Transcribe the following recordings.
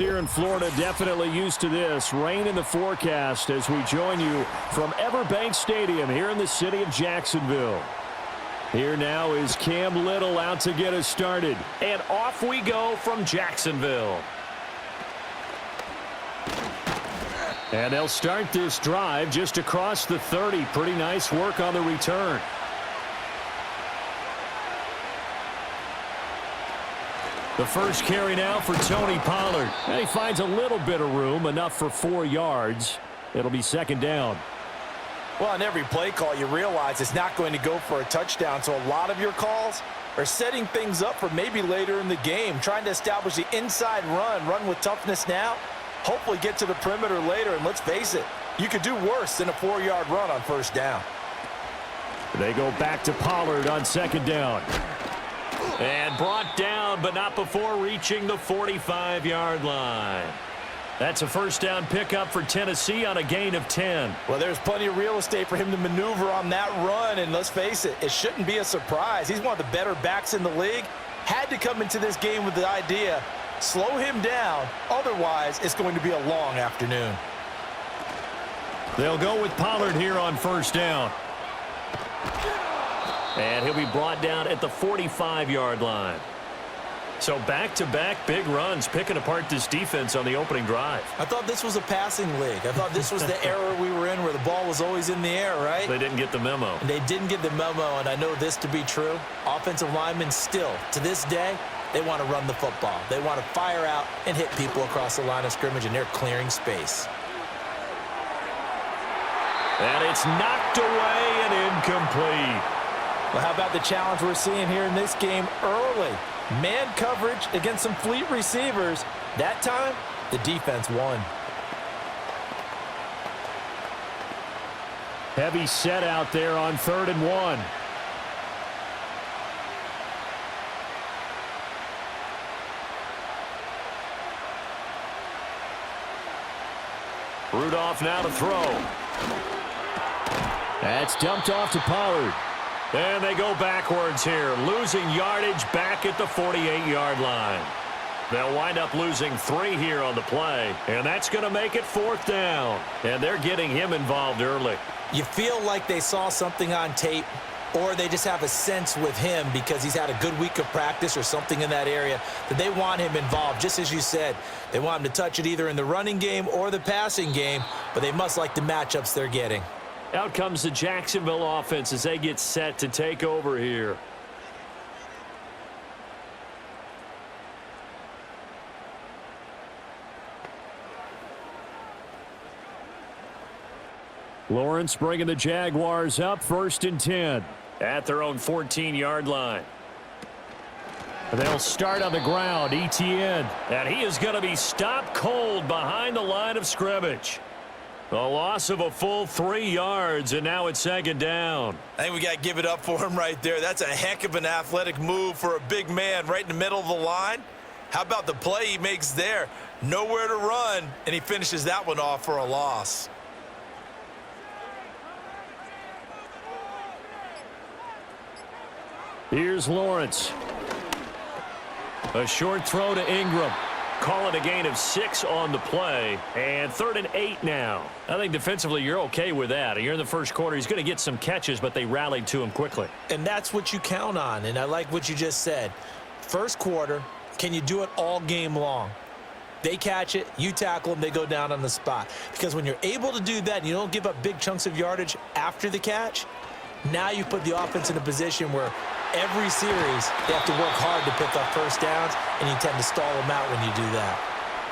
Here in Florida, definitely used to this. Rain in the forecast as we join you from Everbank Stadium here in the city of Jacksonville. Here now is Cam Little out to get us started. And off we go from Jacksonville. And they'll start this drive just across the 30. Pretty nice work on the return. The first carry now for Tony Pollard. And he finds a little bit of room, enough for 4 yards. It'll be second down. Well, on every play call, you realize it's not going to go for a touchdown, so a lot of your calls are setting things up for maybe later in the game, trying to establish the inside run with toughness now, hopefully get to the perimeter later, and let's face it, you could do worse than a 4-yard run on first down. They go back to Pollard on second down. And brought down, but not before reaching the 45-yard line. That's a first down pickup for Tennessee on a gain of 10. Well, there's plenty of real estate for him to maneuver on that run, and let's face it, it shouldn't be a surprise. He's one of the better backs in the league. Had to come into this game with the idea, slow him down, otherwise it's going to be a long afternoon. They'll go with Pollard here on first down. And he'll be brought down at the 45-yard line. So back-to-back big runs, picking apart this defense on the opening drive. I thought this was a passing league. I thought this was the era we were in where the ball was always in the air, right? They didn't get the memo. And they didn't get the memo, and I know this to be true. Offensive linemen still, to this day, they want to run the football. They want to fire out and hit people across the line of scrimmage, and they're clearing space. And it's knocked away and incomplete. Well, how about the challenge we're seeing here in this game early? Man coverage against some fleet receivers. That time, the defense won. Heavy set out there on 3rd and 1. Rudolph now to throw. That's dumped off to Pollard. And they go backwards here, losing yardage back at the 48-yard line. They'll wind up losing 3 here on the play, and that's going to make it 4th down. And they're getting him involved early. You feel like they saw something on tape, or they just have a sense with him because he's had a good week of practice or something in that area that they want him involved. Just as you said, they want him to touch it either in the running game or the passing game, but they must like the matchups they're getting. Out comes the Jacksonville offense as they get set to take over here. Lawrence bringing the Jaguars up 1st and 10 at their own 14-yard line. They'll start on the ground. Etienne, and he is going to be stopped cold behind the line of scrimmage. A loss of a full 3 yards, and now it's second down. I think we got to give it up for him right there. That's a heck of an athletic move for a big man right in the middle of the line. How about the play he makes there? Nowhere to run, and he finishes that one off for a loss. Here's Lawrence. A short throw to Ingram. Call it a gain of 6 on the play. And 3rd and 8 now. I think defensively you're okay with that. You're in the first quarter. He's going to get some catches, but they rallied to him quickly. And that's what you count on, and I like what you just said. First quarter, can you do it all game long? They catch it, you tackle them, they go down on the spot. Because when you're able to do that and you don't give up big chunks of yardage after the catch, now you put the offense in a position where every series they have to work hard to pick up first downs, and you tend to stall them out when you do that.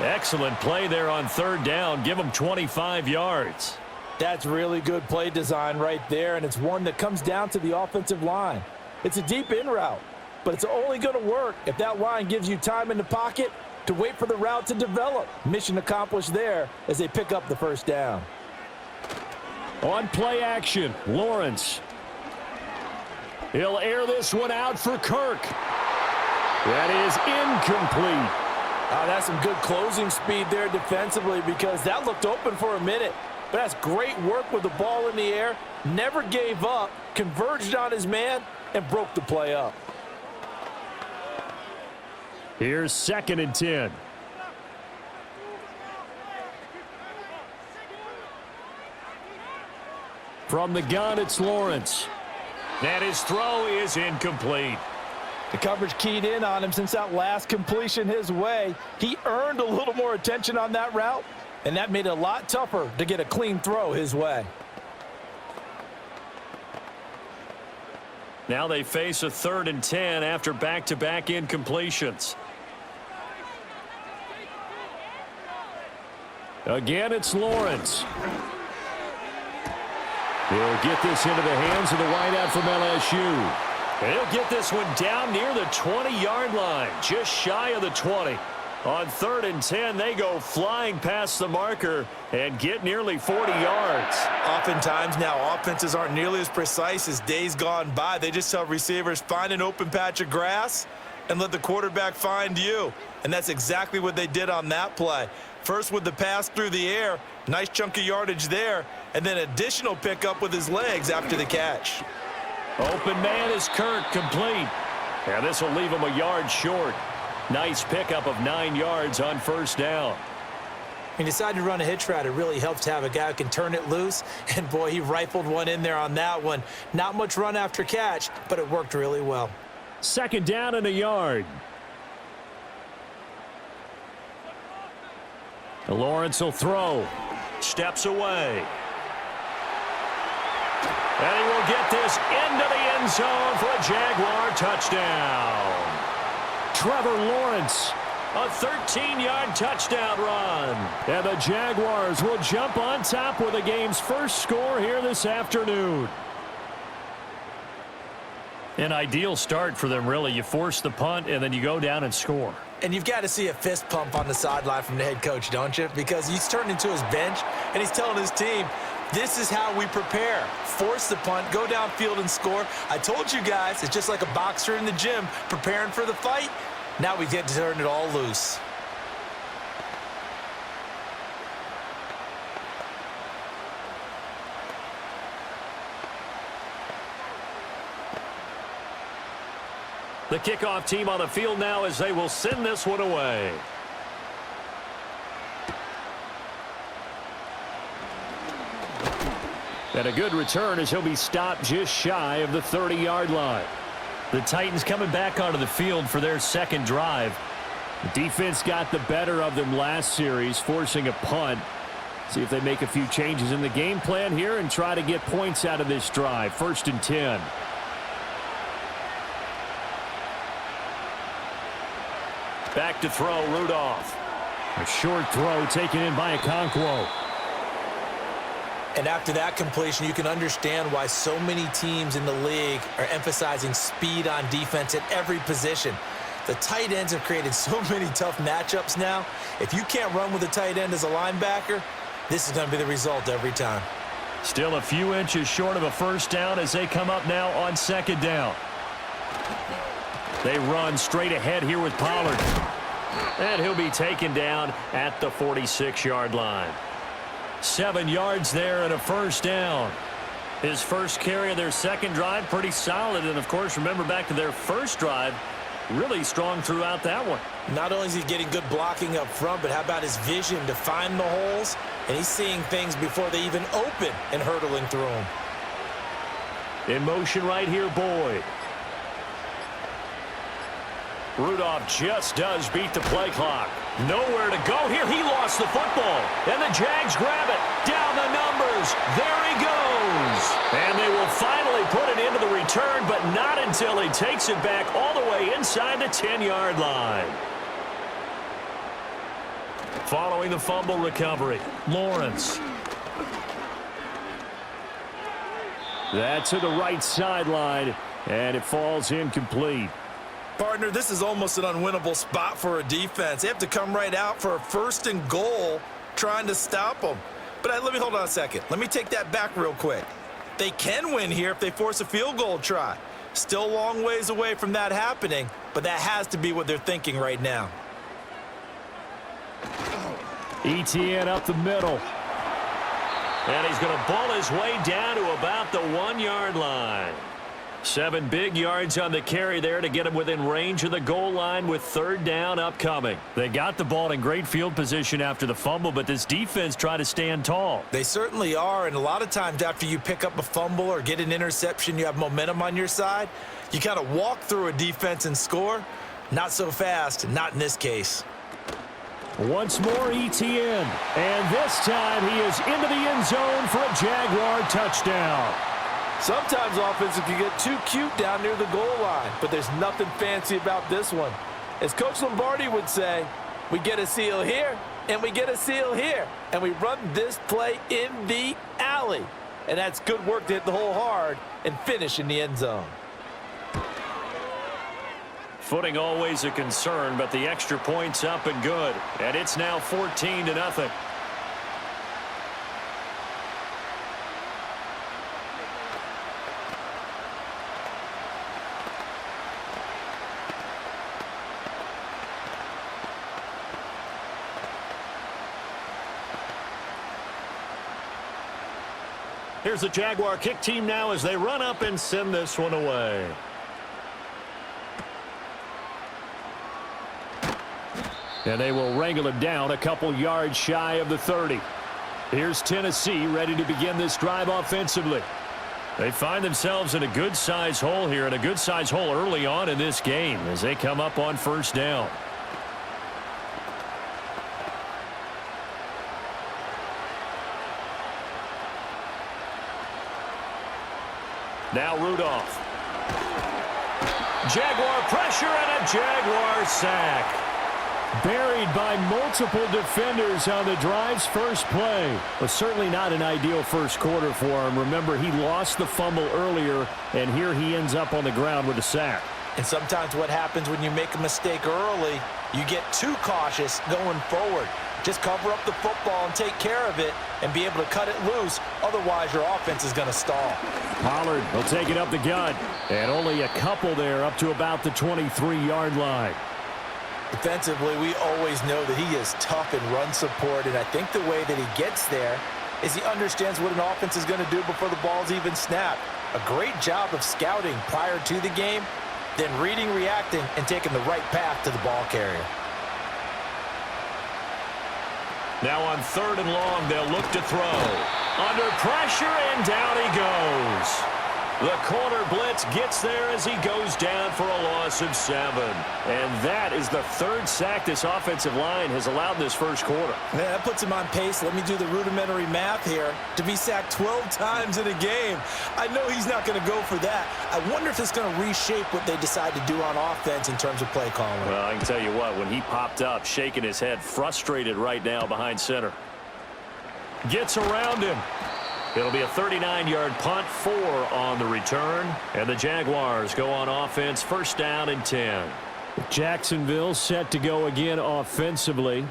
Excellent play there on 3rd down. Give them 25 yards. That's really good play design right there, and it's one that comes down to the offensive line. It's a deep in route, but it's only going to work if that line gives you time in the pocket to wait for the route to develop. Mission accomplished there as they pick up the first down. On play action, Lawrence. He'll air this one out for Kirk. That is incomplete. That's some good closing speed there defensively because that looked open for a minute. But that's great work with the ball in the air. Never gave up, converged on his man, and broke the play up. Here's 2nd and 10. From the gun, it's Lawrence. And his throw is incomplete. The coverage keyed in on him since that last completion his way. He earned a little more attention on that route, and that made it a lot tougher to get a clean throw his way. Now they face a 3rd and 10 after back-to-back incompletions. Again, it's Lawrence. He'll get this into the hands of the wideout from LSU. And he'll get this one down near the 20-yard line, just shy of the 20. On 3rd and 10, they go flying past the marker and get nearly 40 yards. Oftentimes now, offenses aren't nearly as precise as days gone by. They just tell receivers, find an open patch of grass and let the quarterback find you. And that's exactly what they did on that play. First with the pass through the air, nice chunk of yardage there, and then additional pickup with his legs after the catch. Open man is Kirk, complete. And this will leave him a yard short. Nice pickup of 9 yards on 1st down. He decided to run a hitch route. It really helps to have a guy who can turn it loose. And, boy, he rifled one in there on that one. Not much run after catch, but it worked really well. 2nd down and a yard. Lawrence will throw. Steps away. And he will get this into the end zone for a Jaguar touchdown. Trevor Lawrence, a 13-yard touchdown run. And the Jaguars will jump on top with the game's first score here this afternoon. An ideal start for them, really. You force the punt, and then you go down and score. And you've got to see a fist pump on the sideline from the head coach, don't you? Because he's turned into his bench, and he's telling his team, this is how we prepare. Force the punt, go downfield and score. I told you guys, it's just like a boxer in the gym preparing for the fight. Now we get to turn it all loose. The kickoff team on the field now as they will send this one away. And a good return as he'll be stopped just shy of the 30-yard line. The Titans coming back onto the field for their 2nd drive. The defense got the better of them last series, forcing a punt. See if they make a few changes in the game plan here and try to get points out of this drive. 1st and 10. Back to throw, Rudolph. A short throw taken in by Okonkwo. And after that completion, you can understand why so many teams in the league are emphasizing speed on defense at every position. The tight ends have created so many tough matchups now. If you can't run with a tight end as a linebacker, this is going to be the result every time. Still a few inches short of a 1st down as they come up now on 2nd down. They run straight ahead here with Pollard. And he'll be taken down at the 46-yard line. 7 yards there and a 1st down. His first carry of their 2nd drive, pretty solid. And, of course, remember back to their 1st drive, really strong throughout that one. Not only is he getting good blocking up front, but how about his vision to find the holes? And he's seeing things before they even open and hurtling through them. In motion right here, Boyd. Rudolph just does beat the play clock. Nowhere to go here. He lost the football. And the Jags grab it. Down the numbers. There he goes. And they will finally put it into the return, but not until he takes it back all the way inside the 10-yard line. Following the fumble recovery, Lawrence. That's to the right sideline, and it falls incomplete. Partner, this is almost an unwinnable spot for a defense. They have to come right out for a 1st and goal trying to stop them. But let me hold on a second. Let me take that back real quick. They can win here if they force a field goal try. Still a long ways away from that happening, but that has to be what they're thinking right now. ETN up the middle. And he's going to ball his way down to about the 1-yard line. 7 big yards on the carry there to get him within range of the goal line with 3rd down upcoming. They got the ball in great field position after the fumble, but this defense tried to stand tall. They certainly are, and a lot of times after you pick up a fumble or get an interception, you have momentum on your side. You kind of walk through a defense and score. Not so fast, not in this case. Once more, ETN, and this time he is into the end zone for a Jaguar touchdown. Sometimes offenses can get too cute down near the goal line, but there's nothing fancy about this one. As Coach Lombardi would say, we get a seal here, and we get a seal here, and we run this play in the alley. And that's good work to hit the hole hard and finish in the end zone. Footing always a concern, but the extra point's up and good. And it's now 14-0. Here's the Jaguar kick team now as they run up and send this one away. And they will wrangle him down a couple yards shy of the 30. Here's Tennessee ready to begin this drive offensively. They find themselves in a good-sized hole here, and a good-sized hole early on in this game as they come up on 1st down. Now Rudolph. Jaguar pressure and a Jaguar sack. Buried by multiple defenders on the drive's first play. But certainly not an ideal first quarter for him. Remember, he lost the fumble earlier, and here he ends up on the ground with a sack. And sometimes what happens when you make a mistake early, you get too cautious going forward. Just cover up the football and take care of it and be able to cut it loose. Otherwise, your offense is going to stall. Pollard will take it up the gut. And only a couple there up to about the 23-yard line. Defensively, we always know that he is tough in run support, and I think the way that he gets there is he understands what an offense is going to do before the ball's even snapped. A great job of scouting prior to the game, then reading, reacting, and taking the right path to the ball carrier. Now on 3rd and long, they'll look to throw. Under pressure, and down he goes. The corner blitz gets there as he goes down for a loss of 7. And that is the 3rd sack this offensive line has allowed this first quarter. Man, that puts him on pace. Let me do the rudimentary math here. To be sacked 12 times in a game. I know he's not going to go for that. I wonder if it's going to reshape what they decide to do on offense in terms of play calling. Well, I can tell you what, when he popped up, shaking his head, frustrated right now behind center. Gets around him. It'll be a 39-yard punt, 4 on the return, and the Jaguars go on offense, 1st down and 10. Jacksonville set to go again offensively.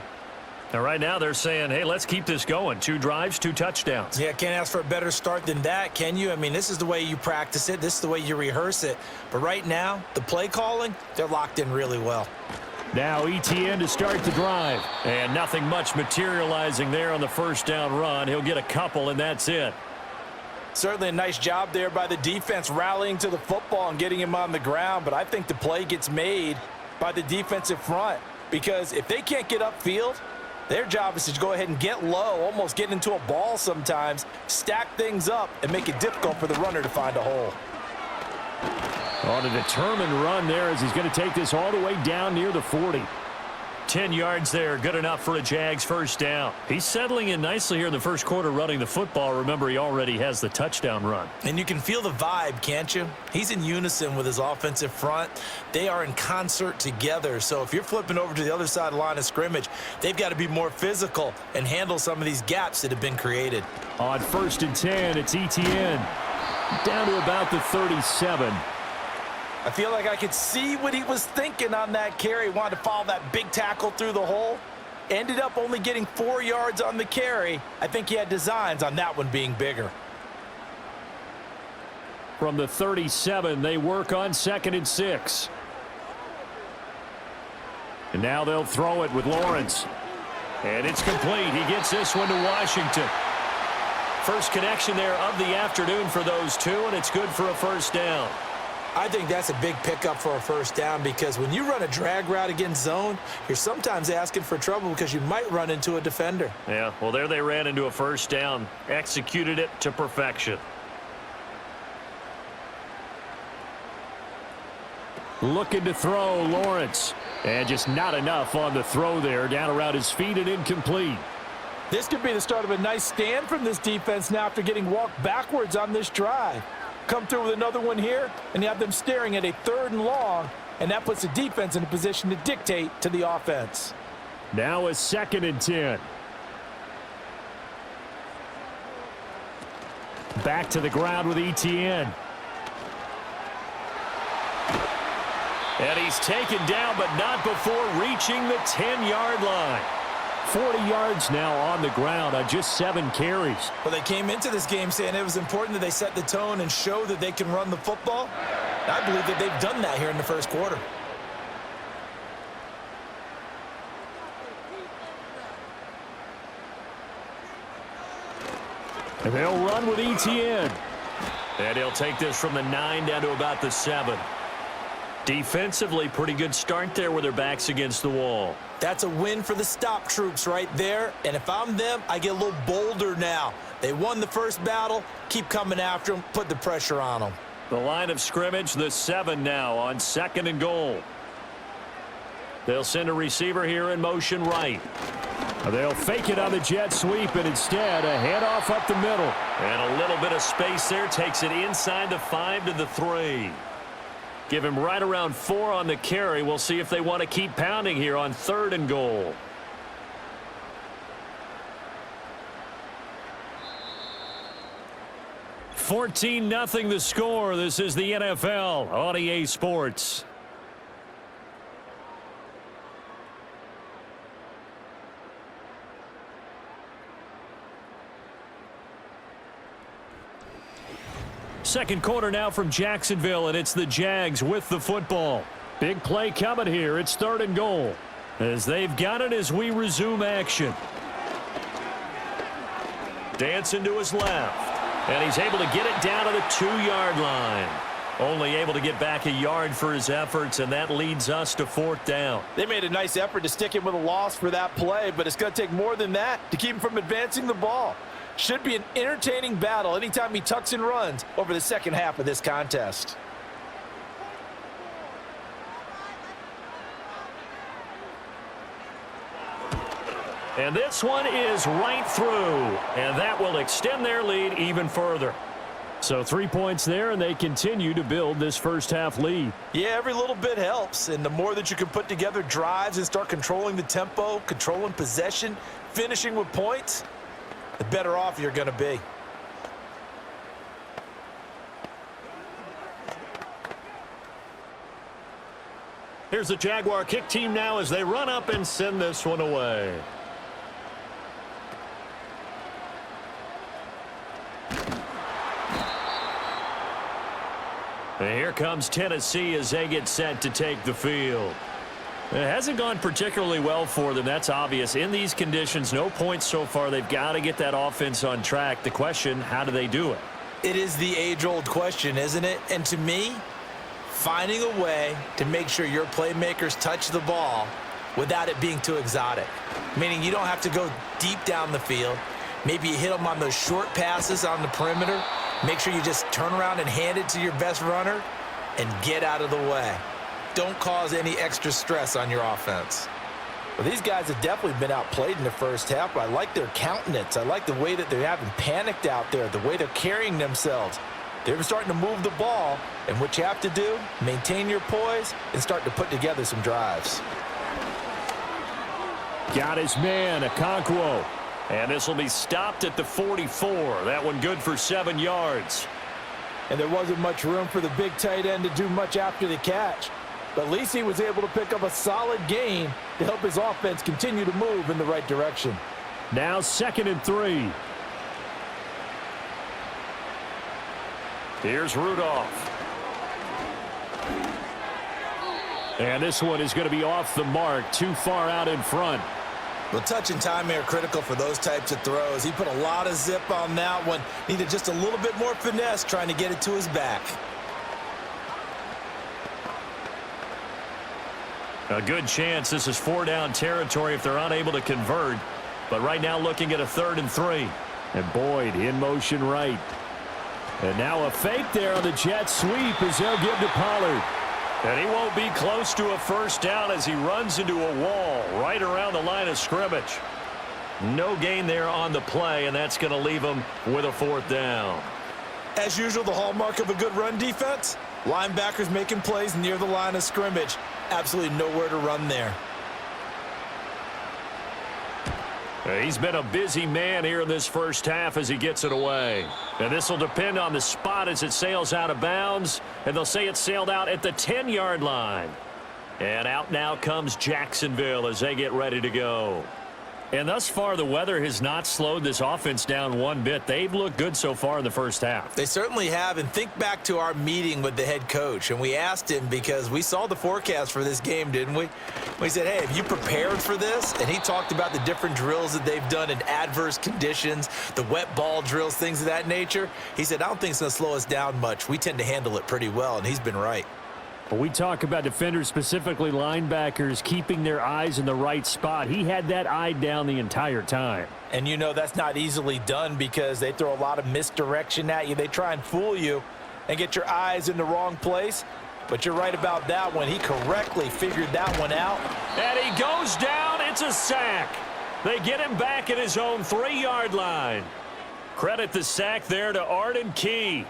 And right now they're saying, hey, let's keep this going. 2 drives, 2 touchdowns. Yeah, can't ask for a better start than that, can you? I mean, this is the way you practice it. This is the way you rehearse it. But right now, the play calling, they're locked in really well. Now ETN to start the drive. And nothing much materializing there on the 1st down run. He'll get a couple, and that's it. Certainly a nice job there by the defense rallying to the football and getting him on the ground. But I think the play gets made by the defensive front. Because if they can't get upfield, their job is to go ahead and get low, almost get into a ball sometimes, stack things up, and make it difficult for the runner to find a hole. On a determined run there as he's going to take this all the way down near the 40. 10 yards there, good enough for a Jags 1st down. He's settling in nicely here in the first quarter running the football. Remember, he already has the touchdown run. And you can feel the vibe, can't you? He's in unison with his offensive front. They are in concert together. So if you're flipping over to the other side of the line of scrimmage, they've got to be more physical and handle some of these gaps that have been created. On 1st and 10, it's ETN. Down to about the 37. I feel like I could see what he was thinking on that carry. Wanted to follow that big tackle through the hole. Ended up only getting 4 yards on the carry. I think he had designs on that one being bigger. From the 37, they work on 2nd and 6. And now they'll throw it with Lawrence. And it's complete. He gets this one to Washington. First connection there of the afternoon for those two, and it's good for a 1st down. I think that's a big pickup for a first down because when you run a drag route against zone, you're sometimes asking for trouble because you might run into a defender. Yeah, well, there they ran into a first down, executed it to perfection. Looking to throw, Lawrence. And just not enough on the throw there. Down around his feet and incomplete. This could be the start of a nice stand from this defense now after getting walked backwards on this drive. Come through with another one here, and you have them staring at a 3rd and long, and that puts the defense in a position to dictate to the offense. Now a 2nd and 10. Back to the ground with ETN. And he's taken down, but not before reaching the 10-yard line. 40 yards now on the ground on just 7 carries. Well, they came into this game saying it was important that they set the tone and show that they can run the football. I believe that they've done that here in the first quarter. And they'll run with ETN. And he'll take this from the 9 down to about the 7. Defensively, pretty good start there with their backs against the wall. That's a win for the stop troops right there. And if I'm them, I get a little bolder now. They won the first battle. Keep coming after them. Put the pressure on them. The line of scrimmage, the 7 now on 2nd and goal. They'll send a receiver here in motion right. They'll fake it on the jet sweep, and instead a handoff up the middle. And a little bit of space there. Takes it inside the 5 to the 3. Give him right around 4 on the carry. We'll see if they want to keep pounding here on 3rd and goal. $14-0 the score. This is the NFL on EA Sports. Second quarter now from Jacksonville, and it's the Jags with the football. Big play coming here. It's 3rd and goal. As they've got it as we resume action. Dancing to his left. And he's able to get it down to the 2-yard line. Only able to get back a yard for his efforts, and that leads us to 4th down. They made a nice effort to stick him with a loss for that play, but it's going to take more than that to keep him from advancing the ball. Should be an entertaining battle anytime he tucks and runs over the second half of this contest. And this one is right through, and that will extend their lead even further. So 3 points there, and they continue to build this first half lead. Yeah, every little bit helps, and the more that you can put together drives and start controlling the tempo, controlling possession, finishing with points, the better off you're going to be. Here's the Jaguar kick team now as they run up and send this one away. And here comes Tennessee as they get set to take the field. It hasn't gone particularly well for them. That's obvious. In these conditions, no points so far. They've got to get that offense on track. The question, how do they do it? It is the age-old question, isn't it? And to me, finding a way to make sure your playmakers touch the ball without it being too exotic. Meaning you don't have to go deep down the field. Maybe you hit them on those short passes on the perimeter. Make sure you just turn around and hand it to your best runner and get out of the way. Don't cause any extra stress on your offense. Well, these guys have definitely been outplayed in the first half, but I like their countenance. I like the way that they haven't panicked out there, the way they're carrying themselves. They're starting to move the ball, and what you have to do, maintain your poise and start to put together some drives. Got his man, Okonkwo. And this will be stopped at the 44. That one good for 7 yards. And there wasn't much room for the big tight end to do much after the catch. But at least he was able to pick up a solid gain to help his offense continue to move in the right direction. Now 2nd and 3. Here's Rudolph. And this one is going to be off the mark, too far out in front. Well, touch and time are critical for those types of throws. He put a lot of zip on that one. Needed just a little bit more finesse trying to get it to his back. A good chance this is 4-down territory if they're unable to convert. But right now looking at a 3rd and 3. And Boyd in motion right. And now a fake there on the jet sweep as they'll give to Pollard. And he won't be close to a 1st down as he runs into a wall right around the line of scrimmage. No gain there on the play, and that's going to leave him with a 4th down. As usual, the hallmark of a good run defense, linebackers making plays near the line of scrimmage. Absolutely nowhere to run there. He's been a busy man here in this 1st half as he gets it away. And this will depend on the spot as it sails out of bounds. And they'll say it sailed out at the 10-yard line. And out now comes Jacksonville as they get ready to go. And thus far, the weather has not slowed this offense down one bit. They've looked good so far in the 1st half. They certainly have. And think back to our meeting with the head coach. And we asked him because we saw the forecast for this game, didn't we? We said, hey, have you prepared for this? And he talked about the different drills that they've done in adverse conditions, the wet ball drills, things of that nature. He said, I don't think it's going to slow us down much. We tend to handle it pretty well, and he's been right. When we talk about defenders, specifically linebackers, keeping their eyes in the right spot, he had that eye down the entire time. And you know that's not easily done because they throw a lot of misdirection at you. They try and fool you and get your eyes in the wrong place. But you're right about that one. He correctly figured that one out. And he goes down. It's a sack. They get him back at his own 3-yard line. Credit the sack there to Arden Key.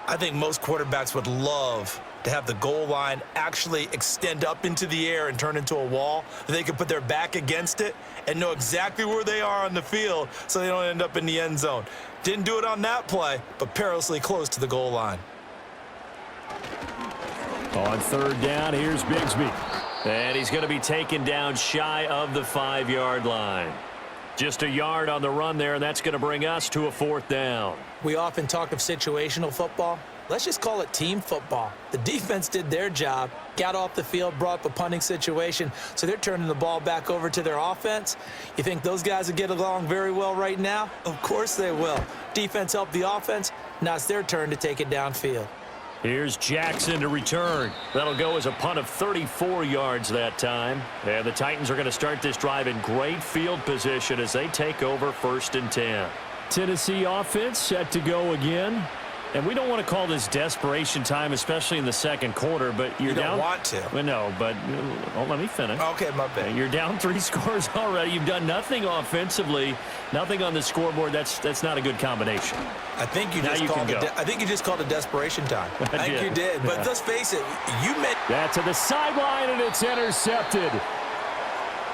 I think most quarterbacks would love to have the goal line actually extend up into the air and turn into a wall. They can put their back against it and know exactly where they are on the field so they don't end up in the end zone. Didn't do it on that play, but perilously close to the goal line. On 3rd down, here's Bigsby. And he's going to be taken down shy of the 5-yard line. Just a yard on the run there, and that's going to bring us to a 4th down. We often talk of situational football. Let's just call it team football. The defense did their job, got off the field, brought up a punting situation, so they're turning the ball back over to their offense. You think those guys will get along very well right now? Of course they will. Defense helped the offense. Now it's their turn to take it downfield. Here's Jackson to return. That'll go as a punt of 34 yards that time. And the Titans are going to start this drive in great field position as they take over 1st and 10. Tennessee offense set to go again. And we don't want to call this desperation time, especially in the 2nd quarter, but you're down. You don't want to. Well, no, but let me finish. Okay, my bad. You're down 3 scores already. You've done nothing offensively, nothing on the scoreboard. That's not a good combination. I think you just called it desperation time. I think you did. But let's face it, you meant that to the sideline, and it's intercepted.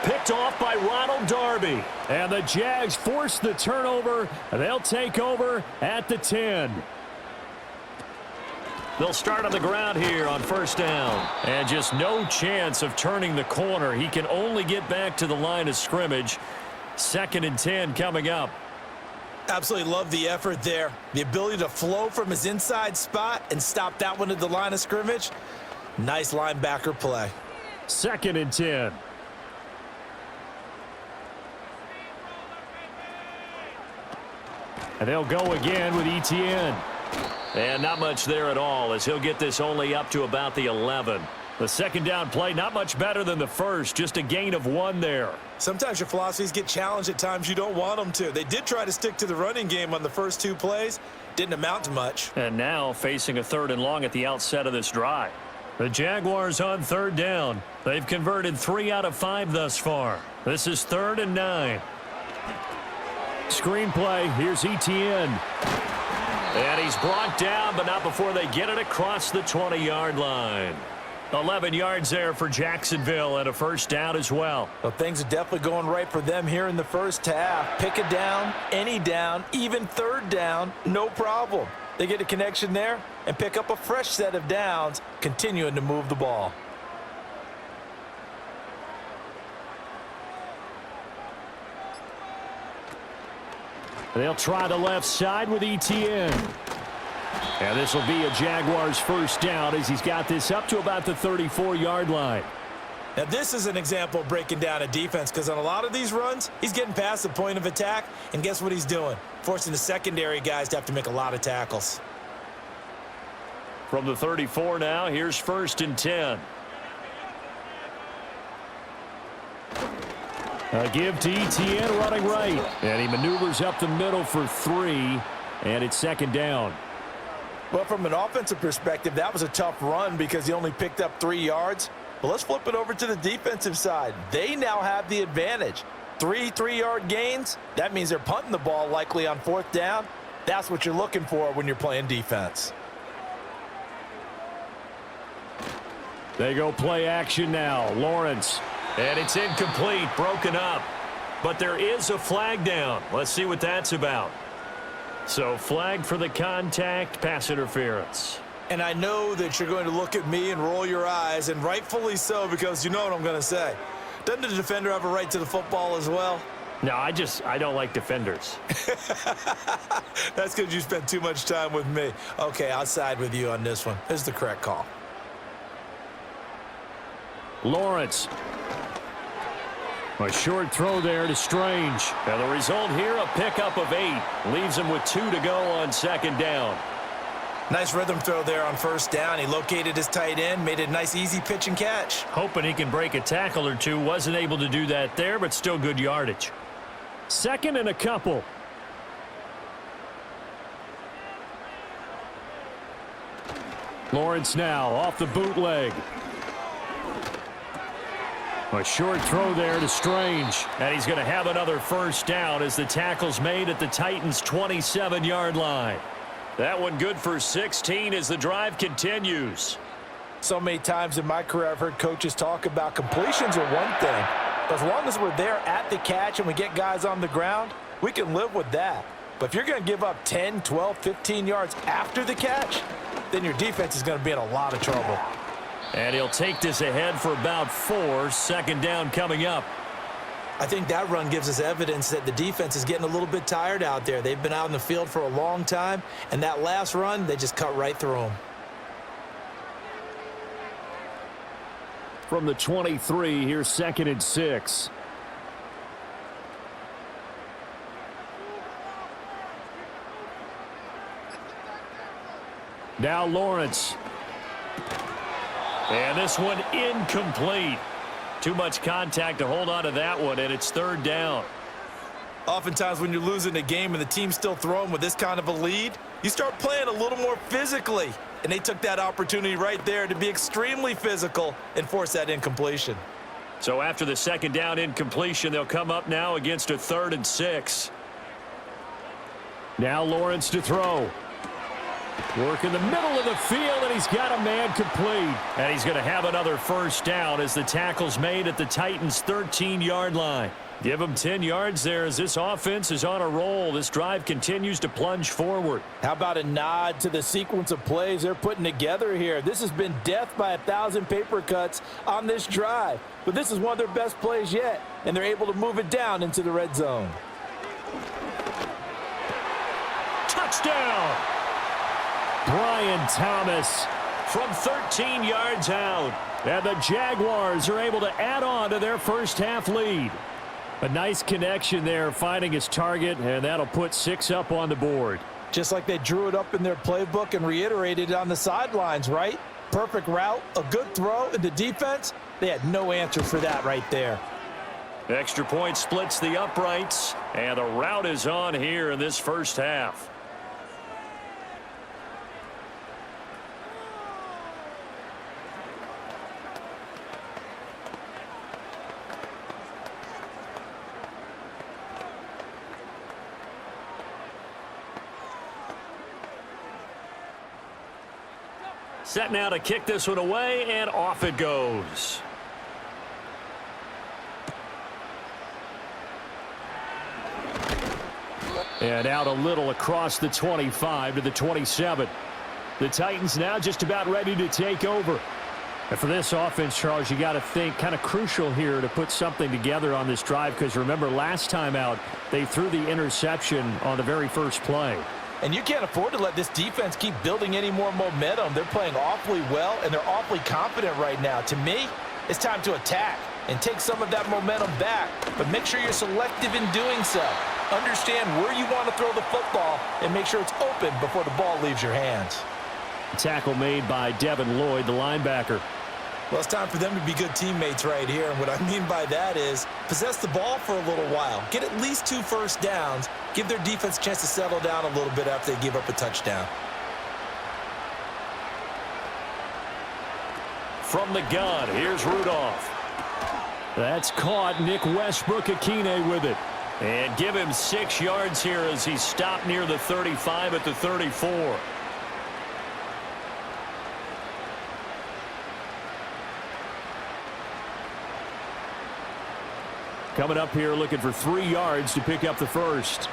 Picked off by Ronald Darby. And the Jags force the turnover. They'll take over at the 10. They'll start on the ground here on 1st down. And just no chance of turning the corner. He can only get back to the line of scrimmage. 2nd and 10 coming up. Absolutely love the effort there. The ability to flow from his inside spot and stop that one at the line of scrimmage. Nice linebacker play. 2nd and 10. And they'll go again with Etienne. And not much there at all as he'll get this only up to about the 11. The 2nd down play, not much better than the first, just a gain of 1 there. Sometimes your philosophies get challenged at times you don't want them to. They did try to stick to the running game on the first 2 plays. Didn't amount to much. And now facing a 3rd and long at the outset of this drive. The Jaguars on 3rd down. They've converted 3 out of 5 thus far. This is 3rd and 9. Screen play, here's Etienne. And he's brought down, but not before they get it across the 20-yard line. 11 yards there for Jacksonville and a 1st down as well. Well, things are definitely going right for them here in the 1st half. Pick a down, any down, even 3rd down, no problem. They get a connection there and pick up a fresh set of downs, continuing to move the ball. They'll try the left side with Etienne. And this will be a Jaguars 1st down as he's got this up to about the 34-yard line. Now, this is an example of breaking down a defense because on a lot of these runs, he's getting past the point of attack, and guess what he's doing? Forcing the secondary guys to have to make a lot of tackles. From the 34 now, here's 1st and 10. A give to Etienne running right. And he maneuvers up the middle for 3. And it's second down. Well, from an offensive perspective, that was a tough run because he only picked up 3 yards. But let's flip it over to the defensive side. They now have the advantage. 3 3-yard gains. That means they're punting the ball likely on 4th down. That's what you're looking for when you're playing defense. They go play action now. Lawrence. And it's incomplete, broken up. But there is a flag down. Let's see what that's about. So flag for the contact, pass interference. And I know that you're going to look at me and roll your eyes, and rightfully so, because you know what I'm going to say. Doesn't the defender have a right to the football as well? No, I don't like defenders. That's because you spent too much time with me. Okay, I'll side with you on this one. This is the correct call. Lawrence. A short throw there to Strange. And the result here, a pickup of 8. Leaves him with 2 to go on second down. Nice rhythm throw there on 1st down. He located his tight end, made it a nice easy pitch and catch. Hoping he can break a tackle or 2. Wasn't able to do that there, but still good yardage. 2nd and a couple. Lawrence now off the bootleg. A short throw there to Strange. And he's going to have another 1st down as the tackle's made at the Titans' 27-yard line. That one good for 16 as the drive continues. So many times in my career I've heard coaches talk about completions are one thing. But as long as we're there at the catch and we get guys on the ground, we can live with that. But if you're going to give up 10, 12, 15 yards after the catch, then your defense is going to be in a lot of trouble. And he'll take this ahead for about 4. Second down coming up. I think that run gives us evidence that the defense is getting a little bit tired out there. They've been out in the field for a long time, and that last run, they just cut right through them. From the 23, here's 2nd and 6. Now Lawrence. And this one incomplete. Too much contact to hold on to that one, and it's 3rd down. Oftentimes when you're losing a game and the team's still throwing with this kind of a lead, you start playing a little more physically. And they took that opportunity right there to be extremely physical and force that incompletion. So after the 2nd down incompletion, they'll come up now against a 3rd and 6. Now Lawrence to throw. Work in the middle of the field, and he's got a man complete. And he's going to have another 1st down as the tackle's made at the Titans' 13-yard line. Give him 10 yards there as this offense is on a roll. This drive continues to plunge forward. How about a nod to the sequence of plays they're putting together here? This has been death by 1,000 paper cuts on this drive. But this is one of their best plays yet, and they're able to move it down into the red zone. Touchdown! Brian Thomas from 13 yards out. And the Jaguars are able to add on to their first-half lead. A nice connection there, finding his target, and that'll put 6 up on the board. Just like they drew it up in their playbook and reiterated it on the sidelines, right? Perfect route, a good throw, and the defense, they had no answer for that right there. Extra point splits the uprights, and the route is on here in this first half. Set now to kick this one away, and off it goes. And out a little across the 25 to the 27. The Titans now just about ready to take over. And for this offense, Charles, you got to think kind of crucial here to put something together on this drive, because remember last time out they threw the interception on the very first play. And you can't afford to let this defense keep building any more momentum. They're playing awfully well, and they're awfully confident right now. To me, it's time to attack and take some of that momentum back, but make sure you're selective in doing so. Understand where you want to throw the football and make sure it's open before the ball leaves your hands. Tackle made by Devin Lloyd, the linebacker. Well, it's time for them to be good teammates right here. And what I mean by that is possess the ball for a little while. Get at least 2 first downs. Give their defense a chance to settle down a little bit after they give up a touchdown. From the gun, here's Rudolph. That's caught. Nick Westbrook-Akine with it. And give him 6 yards here as he stopped near the 35 at the 34. Coming up here looking for 3 yards to pick up the first.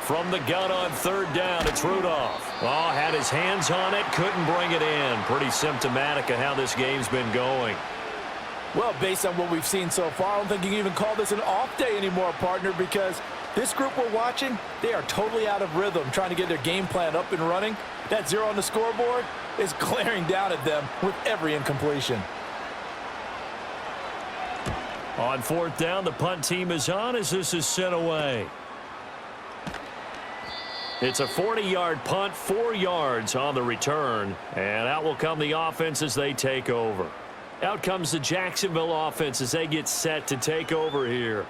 From the gun on 3rd down, it's Rudolph. Oh, had his hands on it, couldn't bring it in. Pretty symptomatic of how this game's been going. Well, based on what we've seen so far, I don't think you can even call this an off day anymore, partner, because this group we're watching, they are totally out of rhythm, trying to get their game plan up and running. That 0 on the scoreboard is glaring down at them with every incompletion. On 4th down, the punt team is on as this is sent away. It's a 40-yard punt, 4 yards on the return, and out will come the offense as they take over. Out comes the Jacksonville offense as they get set to take over here.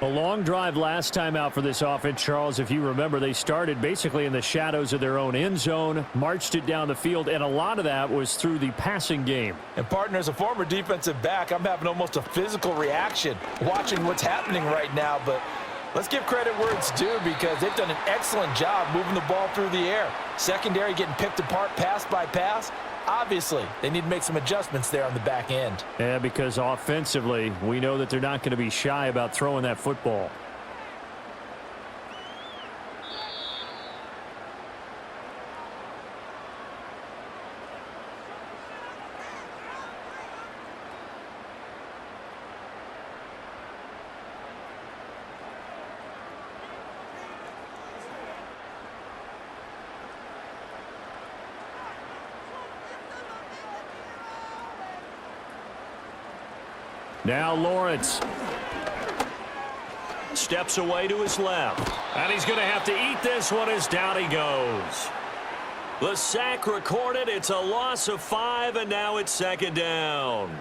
A long drive last time out for this offense, Charles. If you remember, they started basically in the shadows of their own end zone, marched it down the field, and a lot of that was through the passing game. And, partner, as a former defensive back, I'm having almost a physical reaction watching what's happening right now, but let's give credit where it's due because they've done an excellent job moving the ball through the air. Secondary getting picked apart pass by pass. Obviously, they need to make some adjustments there on the back end. Yeah, because offensively, we know that they're not going to be shy about throwing that football. Now Lawrence steps away to his left. And he's going to have to eat this one as down he goes. The sack recorded. It's a loss of 5, and now it's 2nd down.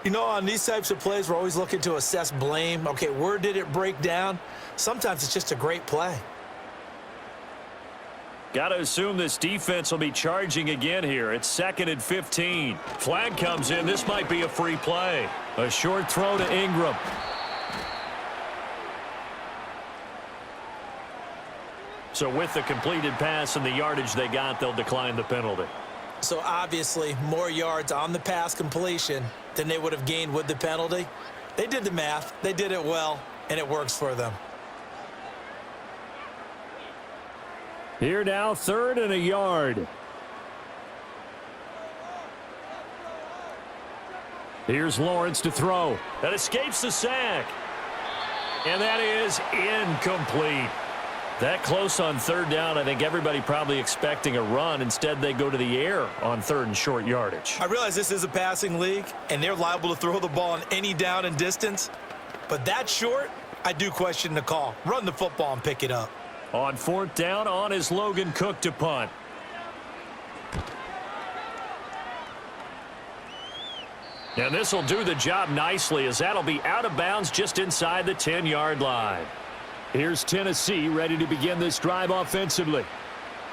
You know, on these types of plays, we're always looking to assess blame. Okay, where did it break down? Sometimes it's just a great play. Got to assume this defense will be charging again here. It's 2nd and 15. Flag comes in. This might be a free play. A short throw to Ingram. So with the completed pass and the yardage they got, they'll decline the penalty. So obviously, more yards on the pass completion than they would have gained with the penalty. They did the math. They did it well, and it works for them. Here now, 3rd and a yard. Here's Lawrence to throw. That escapes the sack. And that is incomplete. That close on 3rd down, I think everybody probably expecting a run. Instead, they go to the air on 3rd and short yardage. I realize this is a passing league, and they're liable to throw the ball on any down and distance. But that short, I do question the call. Run the football and pick it up. On 4th down, on is Logan Cook to punt. And this will do the job nicely as that'll be out of bounds just inside the 10-yard line. Here's Tennessee ready to begin this drive offensively.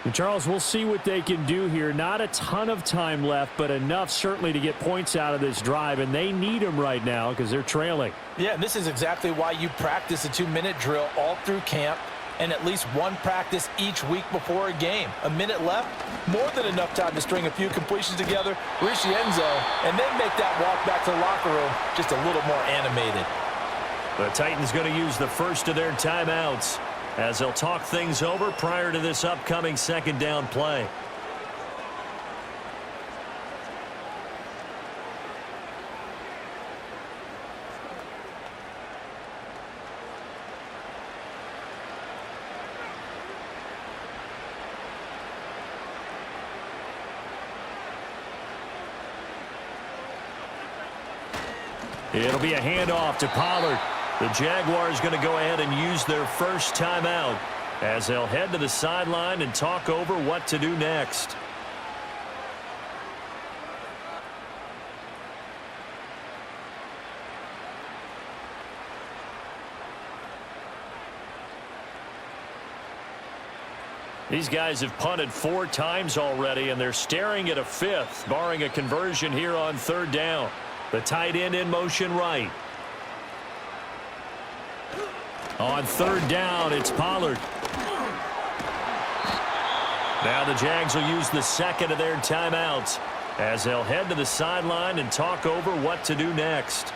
And Charles, we'll see what they can do here. Not a ton of time left, but enough certainly to get points out of this drive, and they need them right now because they're trailing. Yeah, and this is exactly why you practice a 2-minute drill all through camp and at least one practice each week before a game. A minute left, more than enough time to string a few completions together, reach the end zone, and then make that walk back to the locker room just a little more animated. The Titans going to use the first of their timeouts as they'll talk things over prior to this upcoming 2nd down play. It'll be a handoff to Pollard. The Jaguars going to go ahead and use their first timeout as they'll head to the sideline and talk over what to do next. These guys have punted 4 times already, and they're staring at a 5th, barring a conversion here on 3rd down. The tight end in motion right. On 3rd down, it's Pollard. Now the Jags will use the 2nd of their timeouts as they'll head to the sideline and talk over what to do next.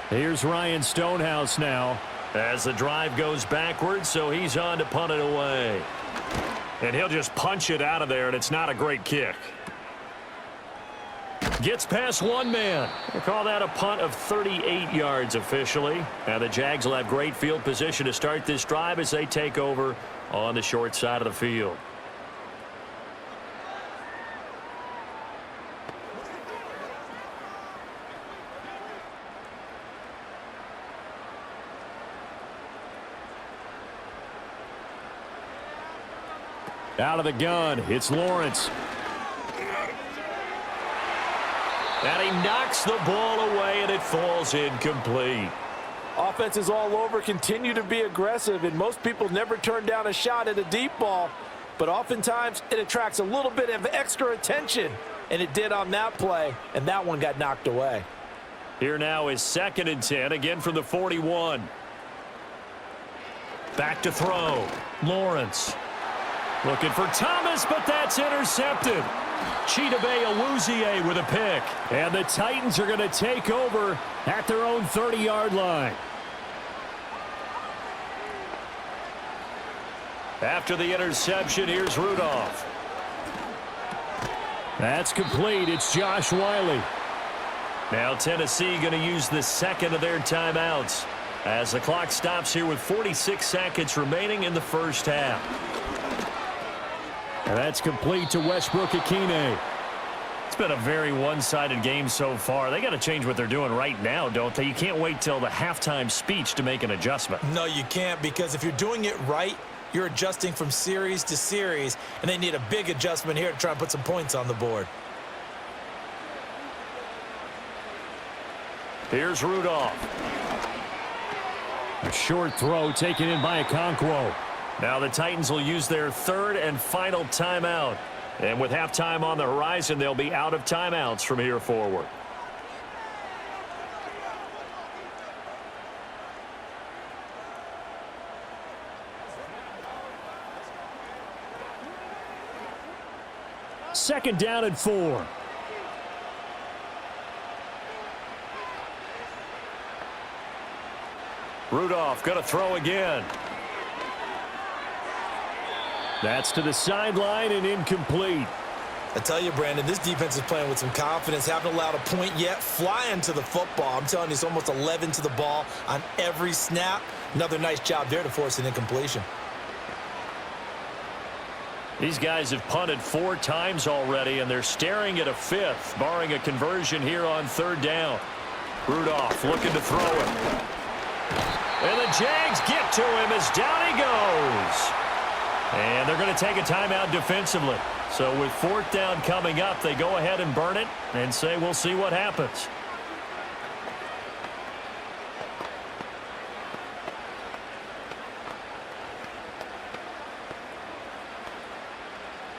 Here's Ryan Stonehouse now as the drive goes backwards, so he's on to punt it away. And he'll just punch it out of there, and it's not a great kick. Gets past one man. We'll call that a punt of 38 yards officially. Now the Jags will have great field position to start this drive as they take over on the short side of the field. Out of the gun, it's Lawrence. And he knocks the ball away, and it falls incomplete. Offense is all over, continue to be aggressive, and most people never turn down a shot at a deep ball, but oftentimes it attracts a little bit of extra attention, and it did on that play, and that one got knocked away. Here now is 2nd and 10, again from the 41. Back to throw. Lawrence. Looking for Thomas, but that's intercepted. Chidobe Awuzie with a pick. And the Titans are going to take over at their own 30-yard line. After the interception, here's Rudolph. That's complete. It's Josh Wiley. Now Tennessee going to use the 2nd of their timeouts as the clock stops here with 46 seconds remaining in the first half. And that's complete to Westbrook-Ikhine. It's been a very one-sided game so far. They got to change what they're doing right now, don't they? You can't wait till the halftime speech to make an adjustment. No, you can't, because if you're doing it right, you're adjusting from series to series, and they need a big adjustment here to try and put some points on the board. Here's Rudolph. A short throw taken in by Okonkwo. Now the Titans will use their 3rd and final timeout. And with halftime on the horizon, they'll be out of timeouts from here forward. Second down and 4. Rudolph going to throw again. That's to the sideline and incomplete. I tell you, Brandon, this defense is playing with some confidence. Haven't allowed a point yet. Flying to the football. I'm telling you, it's almost 11 to the ball on every snap. Another nice job there to force an incompletion. These guys have punted 4 times already, and they're staring at a 5th, barring a conversion here on 3rd down. Rudolph looking to throw it. And the Jags get to him as down he goes. And they're going to take a timeout defensively. So with 4th down coming up, they go ahead and burn it and say we'll see what happens.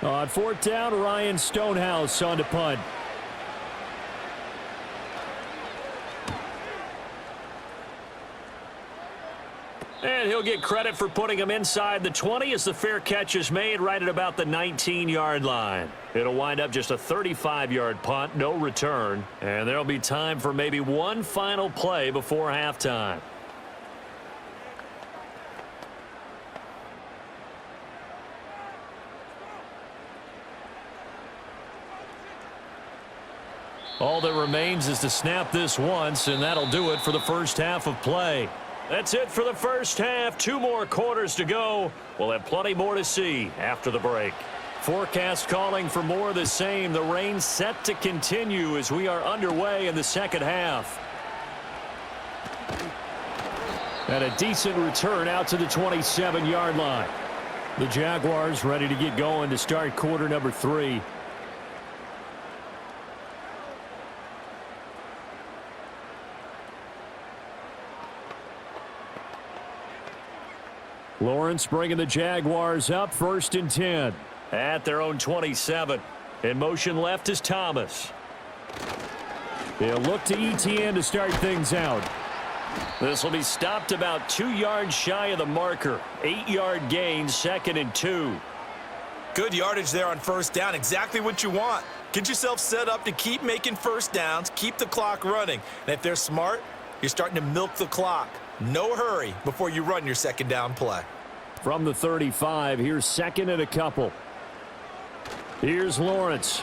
On 4th down, Ryan Stonehouse on to punt. And he'll get credit for putting him inside the 20 as the fair catch is made right at about the 19-yard line. It'll wind up just a 35-yard punt, no return. And there'll be time for maybe one final play before halftime. All that remains is to snap this once, and that'll do it for the first half of play. That's it for the first half. 2 more quarters to go. We'll have plenty more to see after the break. Forecast calling for more of the same. The rain set to continue as we are underway in the second half. And a decent return out to the 27-yard line. The Jaguars ready to get going to start quarter number 3. Lawrence bringing the Jaguars up, 1st and 10. At their own 27. In motion left is Thomas. They'll look to ETN to start things out. This will be stopped about 2 yards shy of the marker. 8-yard gain, 2nd and 2. Good yardage there on 1st down. Exactly what you want. Get yourself set up to keep making 1st downs, keep the clock running. And if they're smart, you're starting to milk the clock. No hurry before you run your 2nd down play. From the 35, here's 2nd and a couple. Here's Lawrence.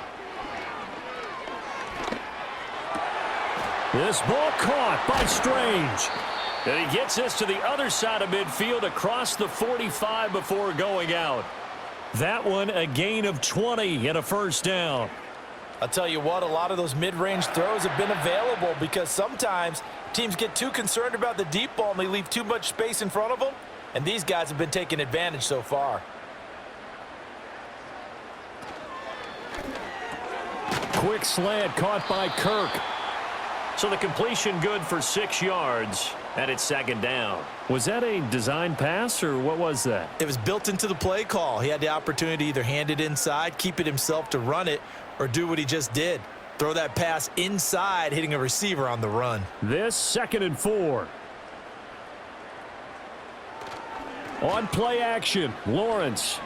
This ball caught by Strange. And he gets this to the other side of midfield across the 45 before going out. That one a gain of 20 and a 1st down. I'll tell you what, a lot of those mid-range throws have been available because sometimes teams get too concerned about the deep ball and they leave too much space in front of them. And these guys have been taking advantage so far. Quick slant caught by Kirk. So the completion good for 6 yards, and it's 2nd down. Was that a design pass, or what was that? It was built into the play call. He had the opportunity to either hand it inside, keep it himself to run it, or do what he just did. Throw that pass inside, hitting a receiver on the run. This 2nd and 4. On play action, Lawrence.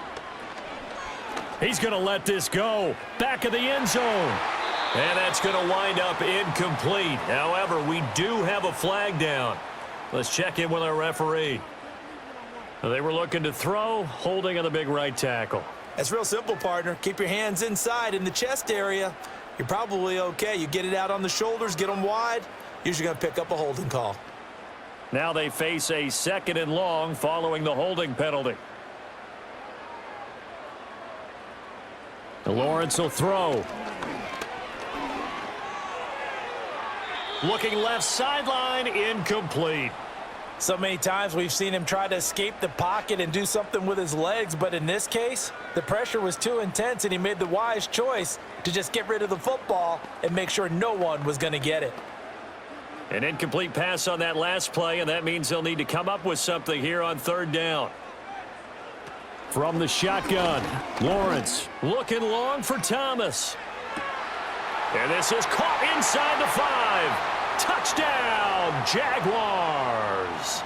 He's going to let this go. Back of the end zone. And that's going to wind up incomplete. However, we do have a flag down. Let's check in with our referee. They were looking to throw, holding on the big right tackle. That's real simple, partner. Keep your hands inside in the chest area. You're probably okay. You get it out on the shoulders, get them wide. Usually going to pick up a holding call. Now they face a 2nd and long following the holding penalty. Lawrence will throw. Looking left sideline, incomplete. So many times we've seen him try to escape the pocket and do something with his legs, but in this case, the pressure was too intense and he made the wise choice to just get rid of the football and make sure no one was going to get it. An incomplete pass on that last play, and that means they'll need to come up with something here on 3rd down. From the shotgun, Lawrence looking long for Thomas. And this is caught inside the 5. Touchdown, Jaguars.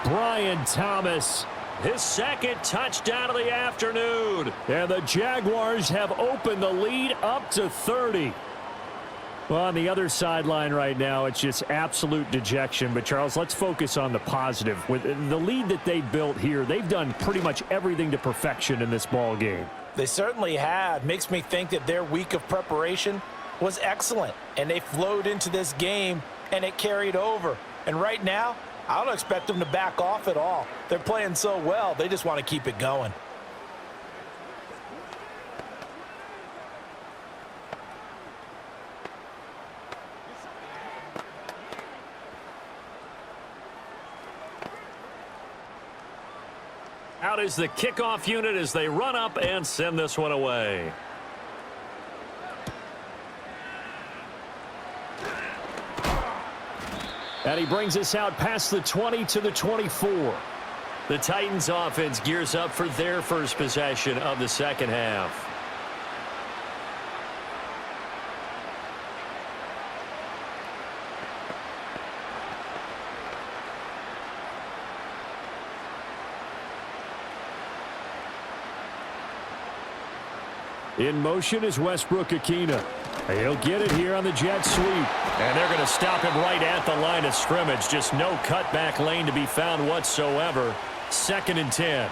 Brian Thomas, his 2nd touchdown of the afternoon. And the Jaguars have opened the lead up to 30. Well, on the other sideline right now, it's just absolute dejection. But, Charles, let's focus on the positive. With the lead that they built here, they've done pretty much everything to perfection in this ball game. They certainly have. Makes me think that their week of preparation was excellent. And they flowed into this game, and it carried over. And right now, I don't expect them to back off at all. They're playing so well, they just want to keep it going. Out is the kickoff unit as they run up and send this one away. And he brings us out past the 20 to the 24. The Titans offense gears up for their first possession of the 2nd half. In motion is Westbrook-Ikhine. He'll get it here on the jet sweep. And they're going to stop him right at the line of scrimmage. Just no cutback lane to be found whatsoever. 2nd and 10.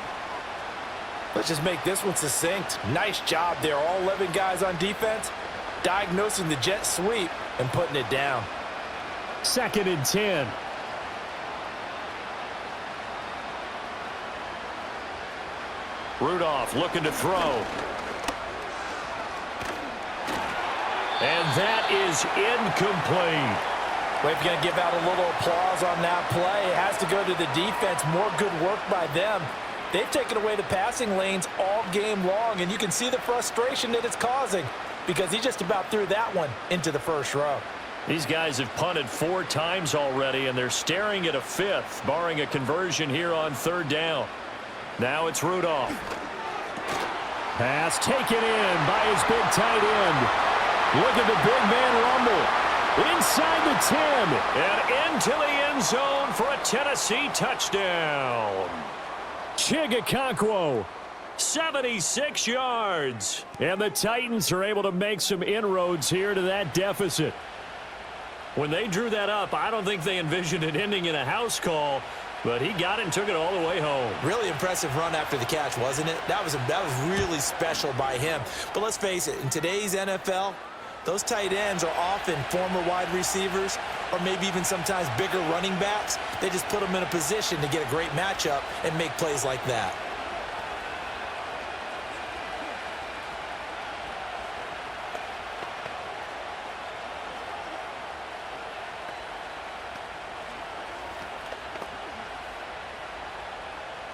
Let's just make this one succinct. Nice job there. All 11 guys on defense diagnosing the jet sweep and putting it down. 2nd and 10. Rudolph looking to throw. And that is incomplete. Well, if you're going to give out a little applause on that play, it has to go to the defense. More good work by them. They've taken away the passing lanes all game long, and you can see the frustration that it's causing because he just about threw that one into the first row. These guys have punted 4 times already, and they're staring at a 5th, barring a conversion here on 3rd down. Now it's Rudolph. Pass taken in by his big tight end. Look at the big man rumble. Inside the 10 and into the end zone for a Tennessee touchdown. Chigakonkwo, 76 yards. And the Titans are able to make some inroads here to that deficit. When they drew that up, I don't think they envisioned it ending in a house call, but he got it and took it all the way home. Really impressive run after the catch, wasn't it? That was really special by him. But let's face it, in today's NFL, those tight ends are often former wide receivers or maybe even sometimes bigger running backs. They just put them in a position to get a great matchup and make plays like that.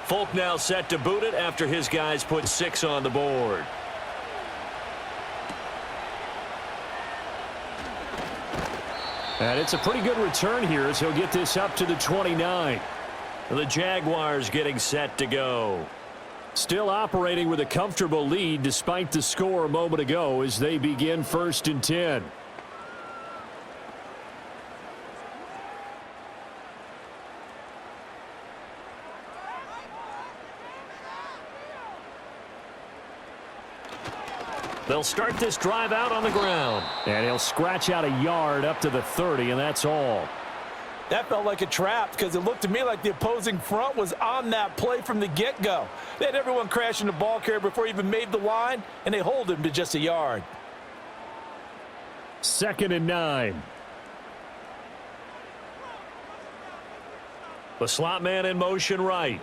Folk now set to boot it after his guys put 6 on the board. And it's a pretty good return here as he'll get this up to the 29. The Jaguars getting set to go. Still operating with a comfortable lead despite the score a moment ago as they begin 1st and 10. They'll start this drive out on the ground. And he'll scratch out a yard up to the 30, and that's all. That felt like a trap because it looked to me like the opposing front was on that play from the get-go. They had everyone crashing the ball carrier before he even made the line, and they hold him to just a yard. 2nd and 9. The slot man in motion right.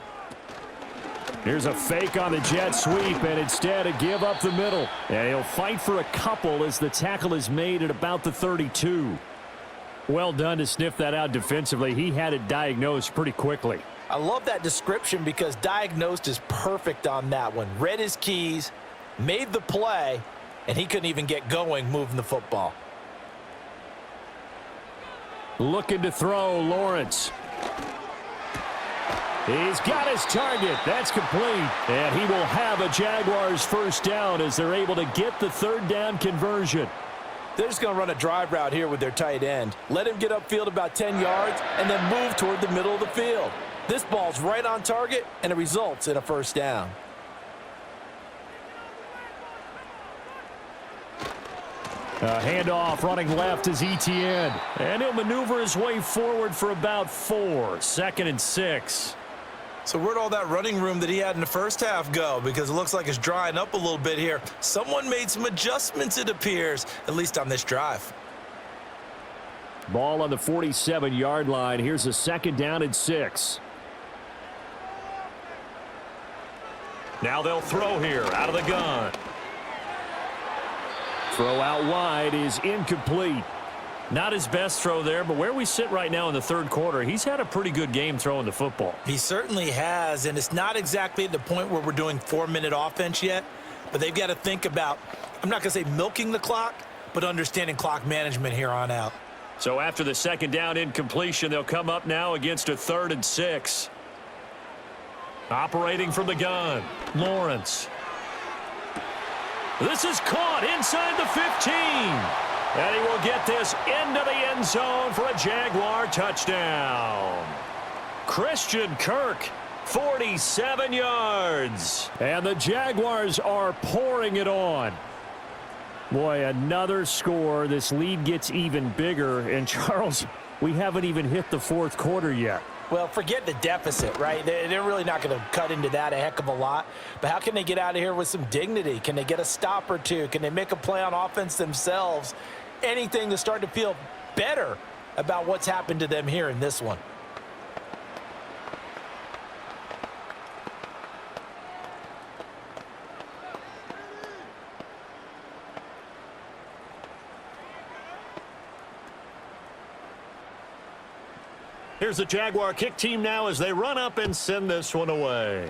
Here's a fake on the jet sweep, and instead a give up the middle. And he'll fight for a couple as the tackle is made at about the 32. Well done to sniff that out defensively. He had it diagnosed pretty quickly. I love that description because diagnosed is perfect on that one. Read his keys, made the play, and he couldn't even get going moving the football. Looking to throw, Lawrence. He's got his target. That's complete. And he will have a Jaguars 1st down as they're able to get the 3rd down conversion. They're just going to run a drive route here with their tight end. Let him get upfield about 10 yards and then move toward the middle of the field. This ball's right on target, and it results in a 1st down. A handoff running left is Etienne. And he'll maneuver his way forward for about 4. 2nd and 6. So where'd all that running room that he had in the first half go? Because it looks like it's drying up a little bit here. Someone made some adjustments, it appears, at least on this drive. Ball on the 47-yard line. Here's a 2nd down and 6. Now they'll throw here out of the gun. Throw out wide is incomplete. Not his best throw there, but where we sit right now in the 3rd quarter, he's had a pretty good game throwing the football. He certainly has, and it's not exactly at the point where we're doing 4-minute offense yet, but they've got to think about, I'm not going to say milking the clock, but understanding clock management here on out. So after the 2nd down incompletion, they'll come up now against a 3rd and 6. Operating from the gun, Lawrence. This is caught inside the 15. And he will get this into the end zone for a Jaguar touchdown. Christian Kirk, 47 yards. And the Jaguars are pouring it on. Boy, another score. This lead gets even bigger. And, Charles, we haven't even hit the 4th quarter yet. Well, forget the deficit, right? They're really not going to cut into that a heck of a lot. But how can they get out of here with some dignity? Can they get a stop or two? Can they make a play on offense themselves? Anything to start to feel better about what's happened to them here in this one. Here's the Jaguar kick team now as they run up and send this one away.